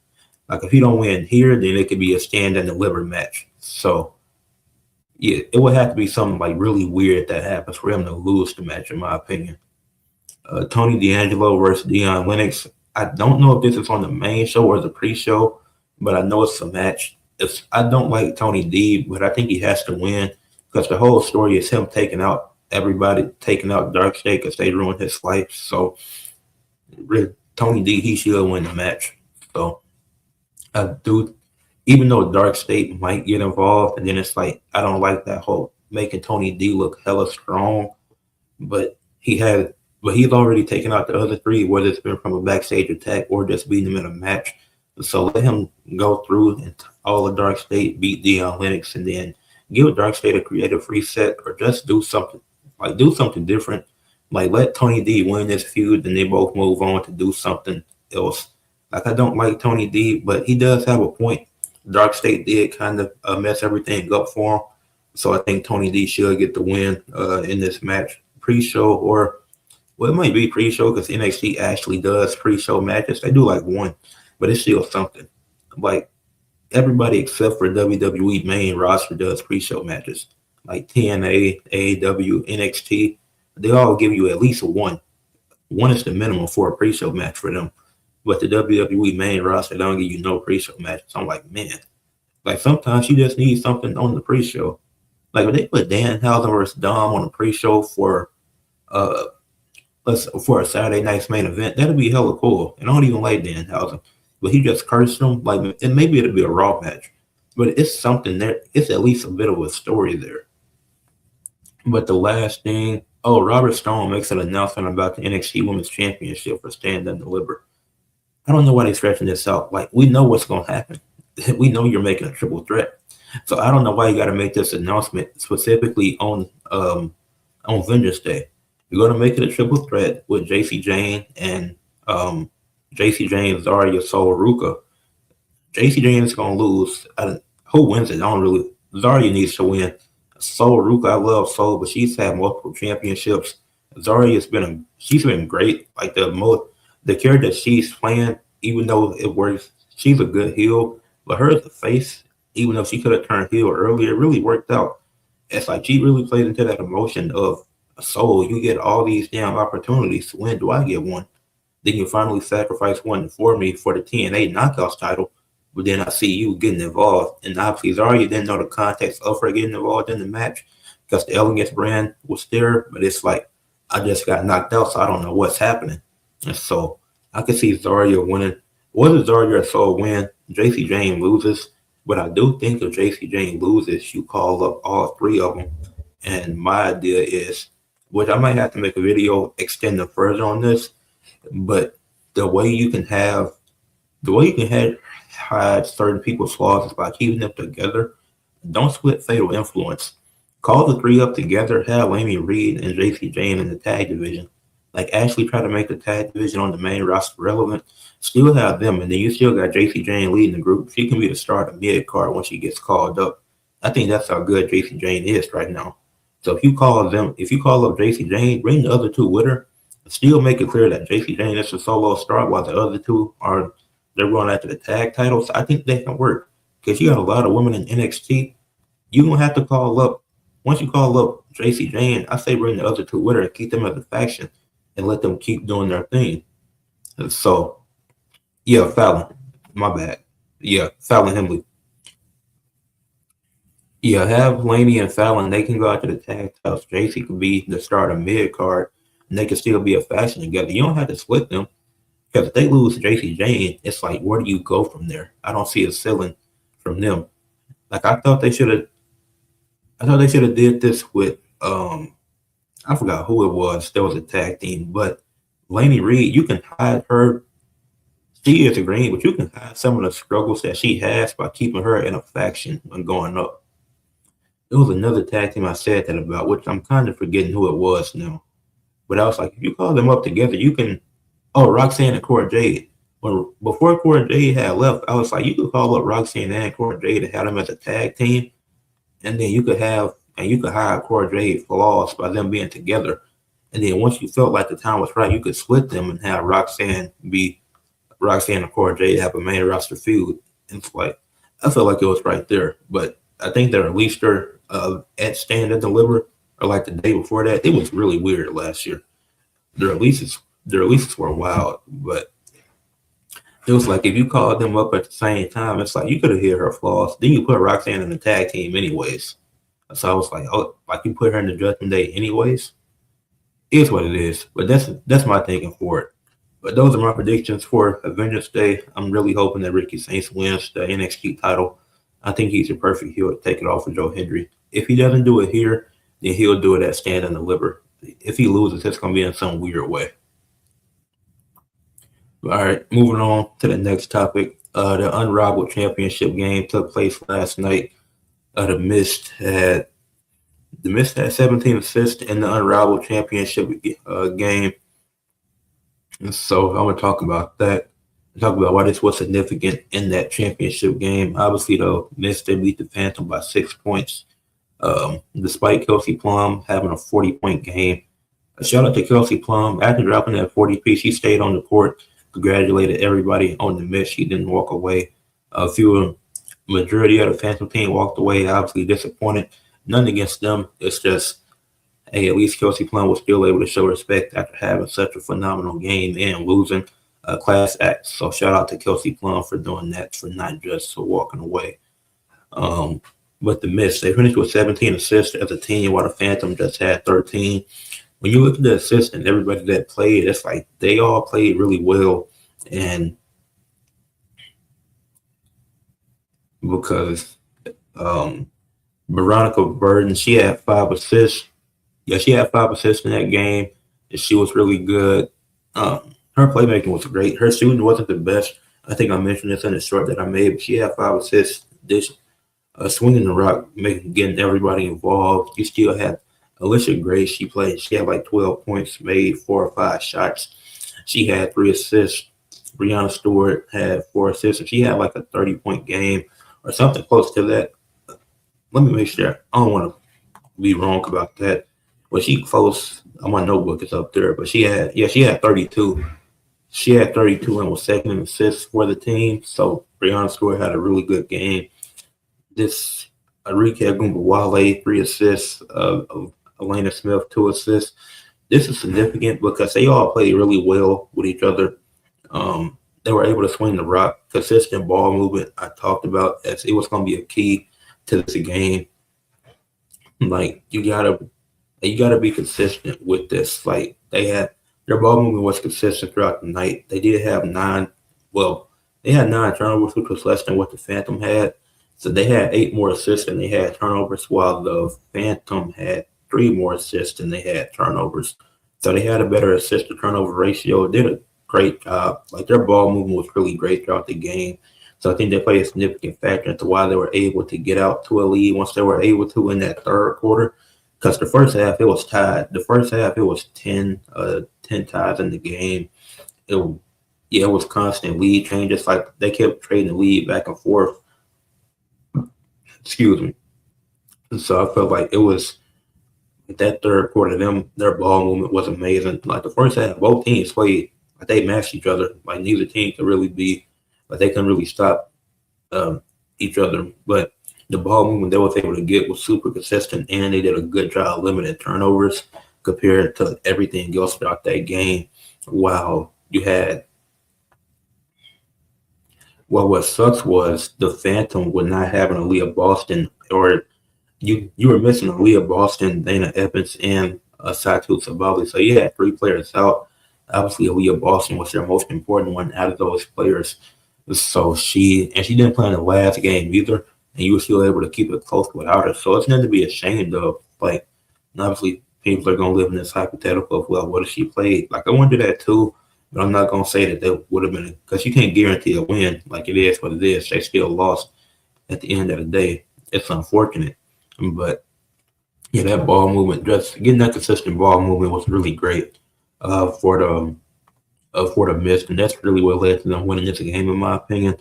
Like if he don't win here, then it could be a Stand and Deliver match. So yeah, it would have to be something like really weird that happens for him to lose the match, in my opinion. Tony D'Angelo versus Dion Lennox. I don't know if this is on the main show or the pre-show, but I know it's a match. I don't like Tony D, but I think he has to win because the whole story is him taking out everybody, taking out Dark State because they ruined his life. So Tony D, he should win the match. So I do, even though Dark State might get involved, and then it's like I don't like that whole making Tony D look hella strong, but he's already taken out the other 3, whether it's been from a backstage attack or just beating him in a match. So let him go through and all the Dark State, beat Dion Lennox, and then give Dark State a creative reset or just do something different. Like let Tony D win this feud, and they both move on to do something else. Like I don't like Tony D, but he does have a point. Dark State did kind of mess everything up for him. So I think Tony D should get the win in this match. Pre-show or, well, it might be pre-show because NXT actually does pre-show matches. They do like one, but it's still something. Like everybody except for WWE main roster does pre-show matches. Like TNA, AEW, NXT, they all give you at least one. One is the minimum for a pre-show match for them. But the WWE main roster, they don't give you no pre-show matches. I'm like, man, like sometimes you just need something on the pre-show. Like when they put Danhausen versus Dom on the pre-show for a Saturday night's main event, that'd be hella cool. And I don't even like Danhausen, but he just cursed him. Like, and maybe it'll be a Raw match, but it's something there. It's at least a bit of a story there. But the last thing, Robert Stone makes an announcement about the NXT Women's Championship for Stand and Deliver. I don't know why they're stretching this out. Like, we know what's going to happen. We know you're making a triple threat. So I don't know why you got to make this announcement specifically on Vengeance Day. You're going to make it a triple threat with JC Jane and JC Jane, Zarya, Sol Ruka. JC Jane is going to lose. Who wins it? I don't really. Zarya needs to win. Soul Ruka, I love Soul, but she's had multiple championships. Zarya's she's been great. Like the character that she's playing, even though it works, she's a good heel. But her as a face, even though she could have turned heel earlier, it really worked out. It's like she really played into that emotion of Soul. You get all these damn opportunities. When do I get one? Then you finally sacrifice one for me for the TNA Knockouts title. But then I see you getting involved. And obviously, Zarya didn't know the context of her getting involved in the match because the Elegance brand was there. But it's like, I just got knocked out, so I don't know what's happening. And so I could see Zarya winning. Whether Zarya or Soul win, JC Jane loses. But I do think if JC Jane loses, you call up all three of them. And my idea is, which I might have to make a video extending further on this, but the way you can have hide certain people's flaws is by keeping them together. Don't split Fatal Influence. Call the three up together. Have Amy Reed and JC Jane in the tag division. Like actually try to make the tag division on the main roster relevant. Still have them, and then you still got JC Jane leading the group. She can be the star of the mid card when she gets called up. I think that's how good JC Jane is right now. So if you call up JC Jane, bring the other two with her. Still make it clear that JC Jane is a solo star while the other two they're going after the tag titles. I think they can work because you got a lot of women in NXT. You don't have to call up. Once you call up JC Jane, I say bring the other two with her and keep them as a faction and let them keep doing their thing. And so, yeah, Fallon. My bad. Yeah, Fallon Henley. Yeah, have Laney and Fallon. They can go out to the tag titles. JC can be the start of mid card, and they can still be a faction together. You don't have to split them because if they lose to JC Jane, it's like where do you go from there? I don't see a ceiling from them. Like I thought they should have. I thought they should have did this with I forgot who it was. There was a tag team, but Laney Reed, you can hide her. She is a green, but you can hide some of the struggles that she has by keeping her in a faction and going up. There was another tag team I said that about, which I'm kind of forgetting who it was now. But I was like, if you call them up together, you can. Oh, Roxanne and Cora Jade. When before Cora Jade had left, I was like, you could call up Roxanne and Cora Jade and have them as a tag team, and then you could hide Cora Jade flaws by them being together. And then once you felt like the time was right, you could split them and have Roxanne and Cora Jade have a main roster feud. And it's like I felt like it was right there, but I think they released her at Stand and Deliver or like the day before that. It was really weird last year. The releases were wild, but it was like if you called them up at the same time, it's like you could have hit her flaws. Then you put Roxanne in the tag team anyways. So I was like, oh, like you put her in the Judgment Day anyways. It's what it is. But that's my thinking for it. But those are my predictions for Vengeance Day. I'm really hoping that Ricky Saints wins the NXT title. I think he's a perfect heel to take it off of Joe Hendry. If he doesn't do it here, then he'll do it at Stand and Deliver. If he loses, it's going to be in some weird way. All right, moving on to the next topic. The Unrivaled Championship game took place last night. The Mist had 17 assists in the Unrivaled Championship game. And so I'm going to talk about that. Talk about why this was significant in that championship game. Obviously, though, Mist they beat the Phantom by 6 points. Despite Kelsey Plum having a 40-point game. A shout out to Kelsey Plum. After dropping that 40 piece, she stayed on the court, congratulated everybody on the Mist. She didn't walk away. Majority of the Phantom team walked away, obviously disappointed. None against them. It's just, hey, at least Kelsey Plum was still able to show respect after having such a phenomenal game and losing a class act. So shout out to Kelsey Plum for doing that, for not just for walking away. But the Mist, they finished with 17 assists as a team, while the Phantom just had 13. When you look at the assists and everybody that played, it's like they all played really well. And because Veronica Burden, she had 5 assists. Yeah, she had 5 assists in that game, and she was really good. Her playmaking was great. Her shooting wasn't the best. I think I mentioned this in the short that I made, but she had 5 assists. Swinging the rock, getting everybody involved. You still had Alicia Grace. She had like 12 points, made 4 or 5 shots. She had 3 assists. Brianna Stewart had 4 assists. And she had like a 30-point game or something close to that. Let me make sure. I don't want to be wrong about that. Well, she close. My notebook is up there, but she had 32. She had 32 and was second in assists for the team. So Brianna Stewart had a really good game. This Arike Gumbawale, 3 assists. Elena Smith, 2 assists. This is significant because they all play really well with each other. They were able to swing the rock. Consistent ball movement, I talked about, as it was going to be a key to this game. Like you gotta be consistent with this. Like their ball movement was consistent throughout the night. They did have they had 9 turnovers, which was less than what the Phantom had. So they had 8 more assists than they had turnovers, while the Phantom had 3 more assists than they had turnovers. So they had a better assist to turnover ratio. Did a great job. Like their ball movement was really great throughout the game. So I think they played a significant factor into why they were able to get out to a lead once they were able to in that third quarter. Because the first half it was tied. The first half it was 10 ties in the game. It was constant lead changes. Like they kept trading the lead back and forth. Excuse me. So I felt like it was that third quarter. Their ball movement was amazing. Like the first half, both teams played like they matched each other. Like neither team could really be. Like they couldn't really stop each other. But the ball movement they was able to get was super consistent, and they did a good job limiting turnovers compared to everything else throughout that game. While you had, what sucks was the Phantom with not having Aaliyah Boston, or you were missing Aaliyah Boston, Dana Evans, and Satu Sabali. So you had 3 players out. Obviously, Aaliyah Boston was their most important one out of those players. So she didn't play in the last game either, and you were still able to keep it close without her. So it's nothing to be ashamed of. Like, obviously, people are gonna live in this hypothetical of, well, what if she played? Like I wonder that too, but I'm not gonna say that they would have been, because you can't guarantee a win. Like it is what it is. They still lost at the end of the day. It's unfortunate, but yeah, that ball movement, just getting that consistent ball movement was really great for the Mist, and that's really what led to them winning this game, in my opinion.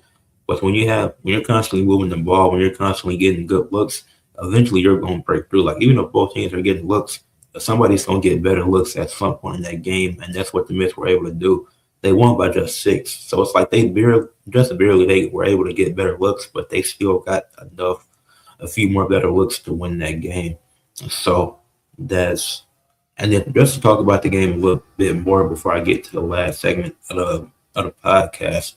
But when you're constantly moving the ball, when you're constantly getting good looks, eventually you're going to break through. Like even if both teams are getting looks, somebody's going to get better looks at some point in that game, and that's what the Mist were able to do. They won by just 6, so it's like they barely they were able to get better looks, but they still got a few more better looks to win that game. So that's and then just to talk about the game a little bit more before I get to the last segment of the podcast,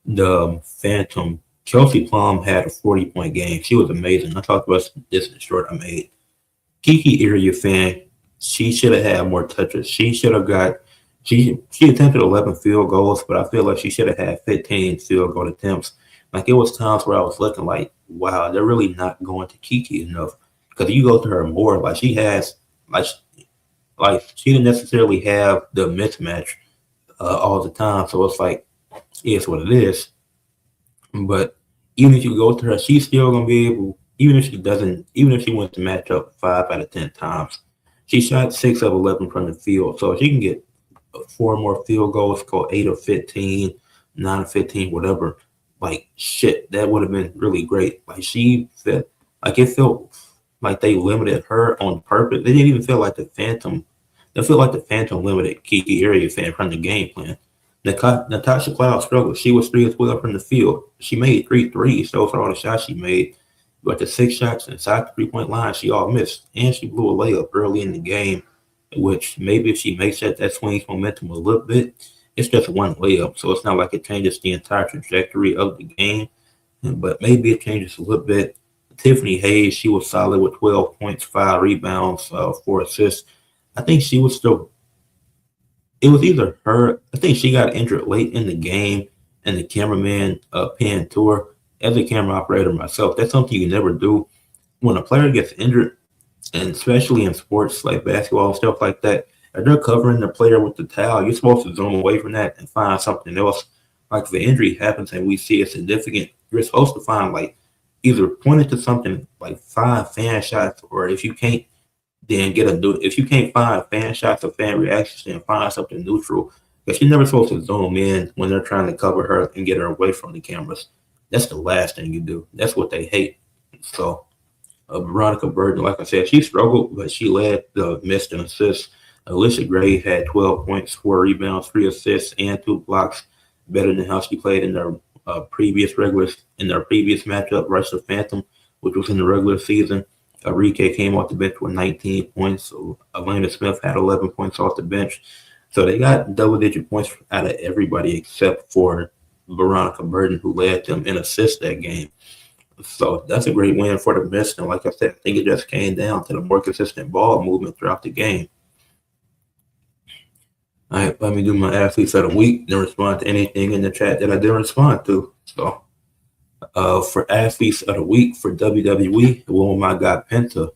the Phantom, Kelsey Plum had a 40-point game. She was amazing. I talked about this in the short I made. Kiki Area fan, she should have had more touches. She should have she attempted 11 field goals, but I feel like she should have had 15 field goal attempts. Like it was times where I was looking like, wow, they're really not going to Kiki enough. Because you go to her more, like she has, like she didn't necessarily have the mismatch all the time. So it's like, it's what it is. But even if you go to her, she's still gonna be able. Even if she wants to match up 5 out of 10 times, she shot 6 of 11 from the field. So if she can get 4 more field goals, go 8 of 15, 9 of 15, whatever. Like shit, that would have been really great. It felt like they limited her on purpose. They didn't even feel like the Phantom. They feel like the Phantom limited Kiki Area fan from the game plan. Natasha Cloud struggled. She was 3 of 12 from the field. She made 3 threes. Those are all the shots she made. But the 6 shots inside the 3-point line, she all missed. And she blew a layup early in the game, which maybe if she makes that swings momentum a little bit, it's just one layup. So it's not like it changes the entire trajectory of the game. But maybe it changes a little bit. Tiffany Hayes, she was solid with 12 points, 5 rebounds, 4 assists. I think she was still. It was either her. I think she got injured late in the game, and the cameraman panned to her. As a camera operator myself, that's something you never do. When a player gets injured, and especially in sports like basketball and stuff like that, if they're covering the player with the towel, you're supposed to zoom away from that and find something else. Like if the injury happens and we see it significant, you're supposed to find like either point it to something like 5 fan shots, or if you can't, then if you can't find fan shots or fan reactions, then find something neutral. Because you're never supposed to zoom in when they're trying to cover her and get her away from the cameras. That's the last thing you do. That's what they hate. So Veronica Burton, like I said, she struggled, but she led the missed and assists. Alicia Gray had 12 points, 4 rebounds, 3 assists, and 2 blocks, better than how she played in their previous matchup versus the Phantom, which was in the regular season. Enrique came off the bench with 19 points. So Elena Smith had 11 points off the bench. So they got double-digit points out of everybody except for Veronica Burton, who led them in assists that game. So that's a great win for the Mist. And like I said, I think it just came down to the more consistent ball movement throughout the game. All right, let me do my athletes of the week and respond to anything in the chat that I didn't respond to. So for athletes of the week for WWE, the one I got Penta.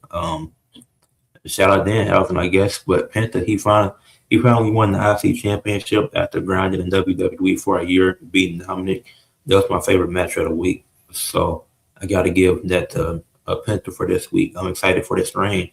Shout out Danhausen, I guess, but Penta, he finally won the IC championship after grinding in WWE for a year, beating Dominic. That was my favorite match of the week. So I got to give that to Penta for this week. I'm excited for this reign.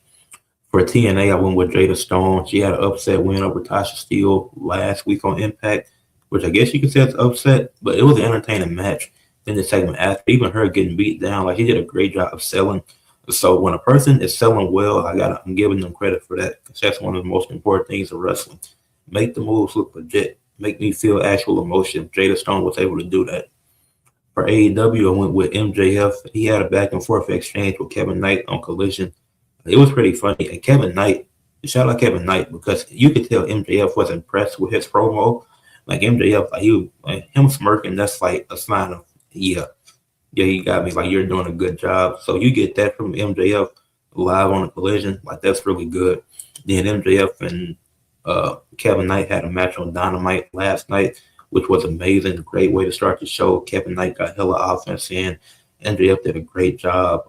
For TNA, I went with Jada Stone. She had an upset win over Tasha Steele last week on Impact, which I guess you could say it's upset, but it was an entertaining match. In the segment after, even her getting beat down, like he did a great job of selling. So when a person is selling well, I'm giving them credit for that, because that's one of the most important things in wrestling. Make the moves look legit. Make me feel actual emotion. Jada Stone was able to do that. For AEW, I went with MJF. He had a back and forth exchange with Kevin Knight on Collision. It was pretty funny. And Kevin Knight, shout out Kevin Knight, because you could tell MJF was impressed with his promo. Like MJF, like him smirking, that's like a sign of, yeah, you got me. Like, you're doing a good job. So you get that from MJF live on a Collision. Like, that's really good. Then MJF and Kevin Knight had a match on Dynamite last night, which was amazing. A great way to start the show. Kevin Knight got hella offense in. MJF did a great job.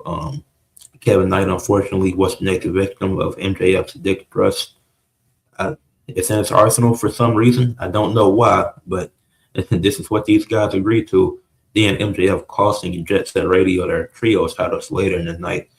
Kevin Knight, unfortunately, was the next victim of MJF's dick thrust. It's in his arsenal for some reason. I don't know why, but this is what these guys agreed to. Then MJF costing Jet Set Radio their trios titles later in the night.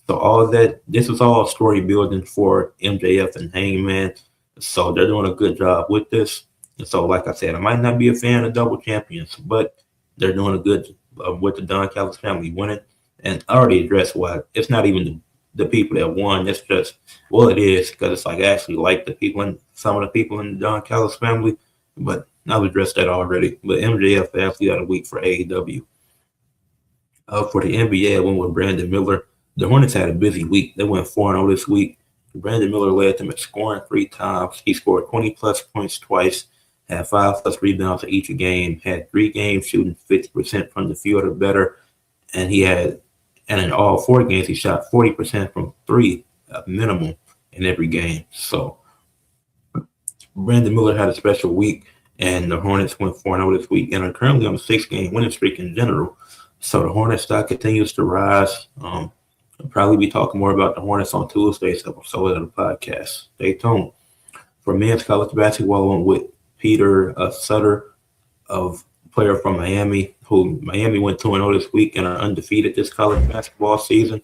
So all that, this is all story building for MJF and Hangman. So they're doing a good job with this. And so, like I said, I might not be a fan of double champions, but they're doing a good with the Don Callis family winning. And I already addressed why. It's not even the people that won. It's just, well, it is, because it's like I actually like the people and some of the people in the Don Callis family, but I've addressed that already. But MJF athlete of the week for AEW. For the NBA, I went with Brandon Miller. The Hornets had a busy week. They went 4-0 this week. Brandon Miller led them at scoring 3 times. He scored 20-plus points twice, had 5-plus rebounds in each game, had 3 games shooting 50% from the field or better, and in all 4 games, he shot 40% from 3 minimum in every game. So Brandon Miller had a special week, and the Hornets went 4-0 this week and are currently on a 6-game winning streak in general. So the Hornets stock continues to rise. I'll probably be talking more about the Hornets on Tuesday's episode of the podcast. Stay tuned. For men's college basketball, I went with Peter Sutter, of player from Miami, who Miami went 2-0 this week and are undefeated this college basketball season.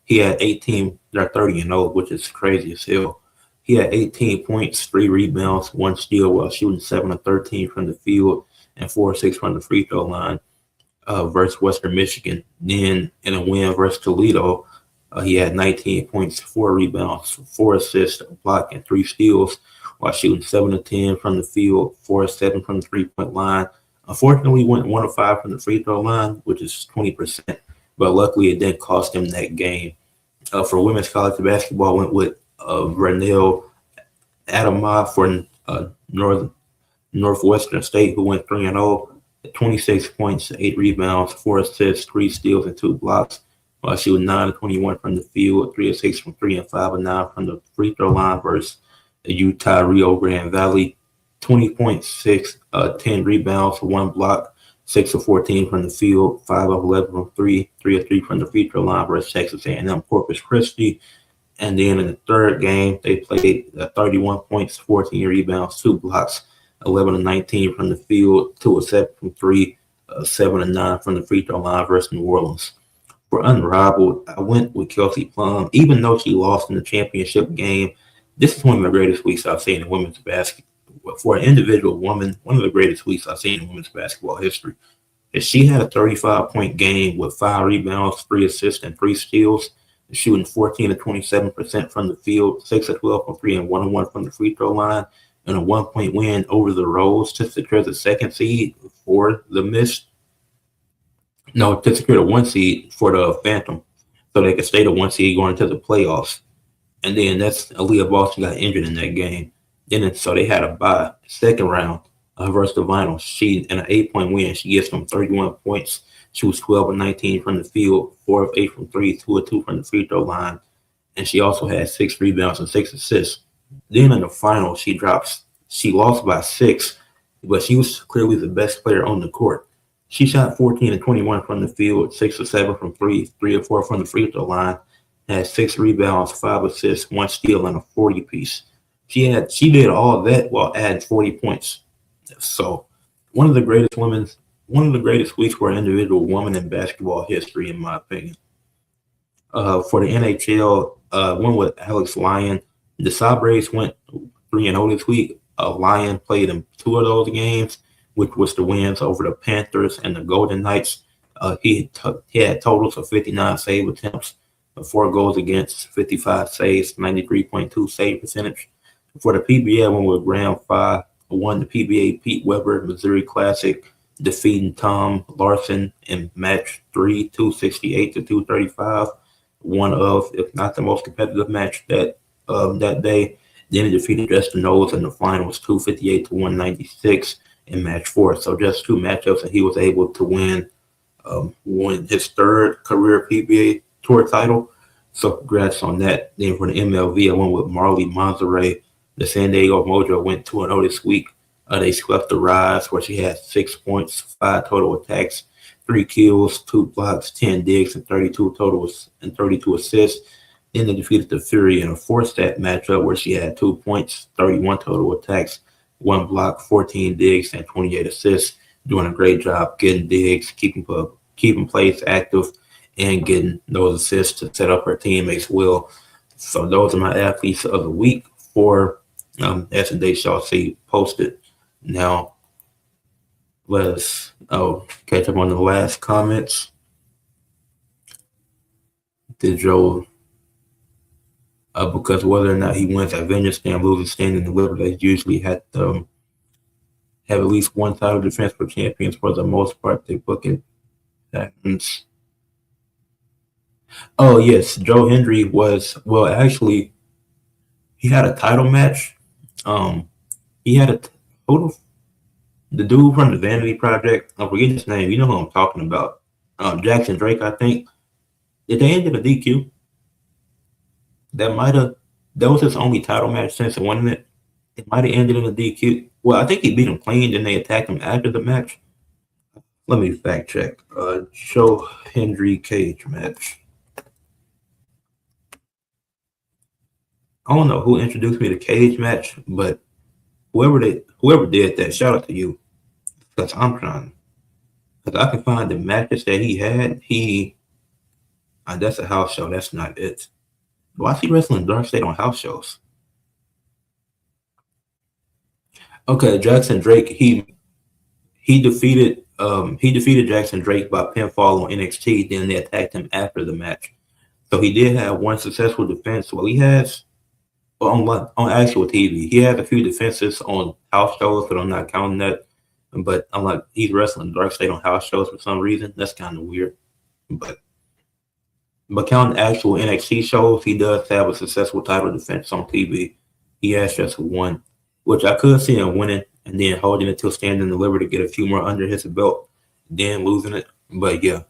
He had 18, they're 30-0, which is crazy as hell. He had 18 points, 3 rebounds, 1 steal while shooting 7 of 13 from the field and 4 of 6 from the free throw line versus Western Michigan. Then in a win versus Toledo, he had 19 points, 4 rebounds, 4 assists, a block, and 3 steals while shooting 7 of 10 from the field, 4 of 7 from the 3-point line. Unfortunately, went 1 of 5 from the free throw line, which is 20%. But luckily, it didn't cost him that game. For women's college basketball, went with Vernell Adama for Northwestern State, who went 3-0, 26 points, 8 rebounds, 4 assists, 3 steals, and 2 blocks. While she was 9 of 21 from the field, 3 of 6 from 3, and 5 of 9 from the free throw line versus Utah Rio Grande Valley. 20 points, 10 rebounds, 1 block, 6 of 14 from the field, 5 of 11 from 3, 3 of 3 from the free throw line versus Texas A&M Corpus Christi. And then in the third game, they played 31 points, 14 rebounds, 2 blocks, 11 of 19 from the field, 2 of 7 from 3, 7 of 9 from the free throw line versus New Orleans. For unrivaled, I went with Kelsey Plum. Even though she lost in the championship game, this is one of the greatest weeks I've seen in women's basketball. For an individual woman, one of the greatest weeks I've seen in women's basketball history. If she had a 35-point game with 5 rebounds, 3 assists, and 3 steals, shooting 14 to 27% from the field, 6 to 12 from 3, and 1 1 from the free throw line, and a 1-point win over the Rose to secure the second seed for the Mist. No, to secure the 1 seed for the Phantom, so they could stay the 1 seed going into the playoffs. And then that's Aaliyah Boston got injured in that game. So they had a bye second round versus the Vinyl. She in an 8-point win. She gets them 31 points. She was 12 of 19 from the field, 4 of 8 from 3, 2 of 2 from the free throw line, and she also had 6 rebounds and 6 assists. Then in the final, she lost by 6, but she was clearly the best player on the court. She shot 14 and 21 from the field, 6 or 7 from 3, 3 or 4 from the free throw line, had 6 rebounds, 5 assists, 1 steal, and a 40 piece. She did all that while adding 40 points. So one of the greatest weeks for an individual woman in basketball history, in my opinion. For the NHL, one with Alex Lyon. The Sabres went 3-0 this week. Lyon played in 2 of those games, which was the wins over the Panthers and the Golden Knights. He had totals of 59 save attempts, 4 goals against, 55 saves, 93.2 save percentage. For the PBA, one with Graham 5, won the PBA Pete Weber Missouri Classic, defeating Tom Larson in match 3, 268 to 235. One of, if not the most competitive match that day. Then he defeated Justin Knowles in the finals, 258 to 196 in match 4. So just 2 matchups, and he was able to win his 3rd career PBA Tour title. So congrats on that. Then for the MLV, I went with Marley Monserrat. The San Diego Mojo went 2-0 this week. They swept the Rise, where she had 6 points, 5 total attacks, 3 kills, 2 blocks, 10 digs, and 32 assists. Then they defeated the Fury in a 4-stat matchup where she had 2 points, 31 total attacks, 1 block, 14 digs, and 28 assists. Doing a great job getting digs, keeping plays active, and getting those assists to set up her teammates well. So those are my athletes of the week for as they shall see posted. Now let us catch up on the last comments. Did Joe because whether or not he wins at Vengeance Day and loses standing in the Liberty, they usually had to have at least one title defense for champions for the most part. They book it happens. Oh yes, Joe Hendry actually he had a title match. He had a total. The dude from the Vanity Project, I forget his name. You know who I'm talking about? Jackson Drake, I think. Did they end in a DQ? That was his only title match since winning it. It might have ended in a DQ. Well, I think he beat him clean, then they attacked him after the match. Let me fact check. Joe Hendry cage match. I don't know who introduced me to cage match, but whoever did that, shout out to you. Because I'm trying. Because I can find the matches that he had. That's a house show. That's not it. Why is he wrestling Dark State on house shows? Okay, Jackson Drake. He defeated Jackson Drake by pinfall on NXT. Then they attacked him after the match. So he did have one successful defense. Well, he has on actual TV. He had a few defenses on house shows, but I'm not counting that. But I'm like, he's wrestling Dark State on house shows for some reason. That's kind of weird. But counting actual NXT shows, he does have a successful title defense on TV. He has just one, which I could see him winning and then holding it till standing deliver to get a few more under his belt, then losing it. But yeah,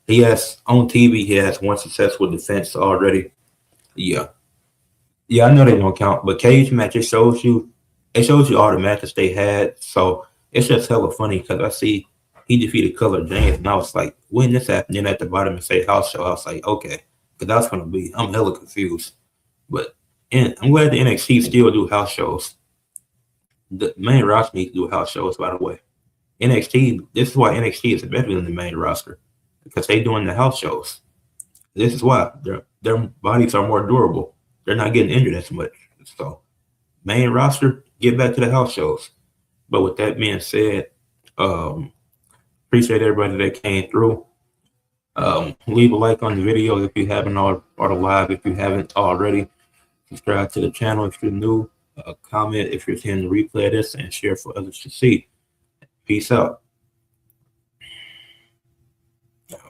he has on TV. He has one successful defense already. Yeah, I know they don't count, but cage match it shows you all the matches they had. So it's just hella funny because I see he defeated Color James, and I was like, when this happened, then at the bottom and say house show, I was like, okay, because that's gonna be, I'm hella confused. But I'm glad the NXT still do house shows. The main roster needs to do house shows, by the way. NXT, this is why NXT is better than the main roster, because they doing the house shows. This is why their bodies are more durable. They're not getting injured as much. So main roster, get back to the house shows. But with that being said, appreciate everybody that came through. Leave a like on the video if you haven't, or the live if you haven't already. Subscribe to the channel if you're new. Comment if you're seeing the replay of this, and share for others to see. Peace out.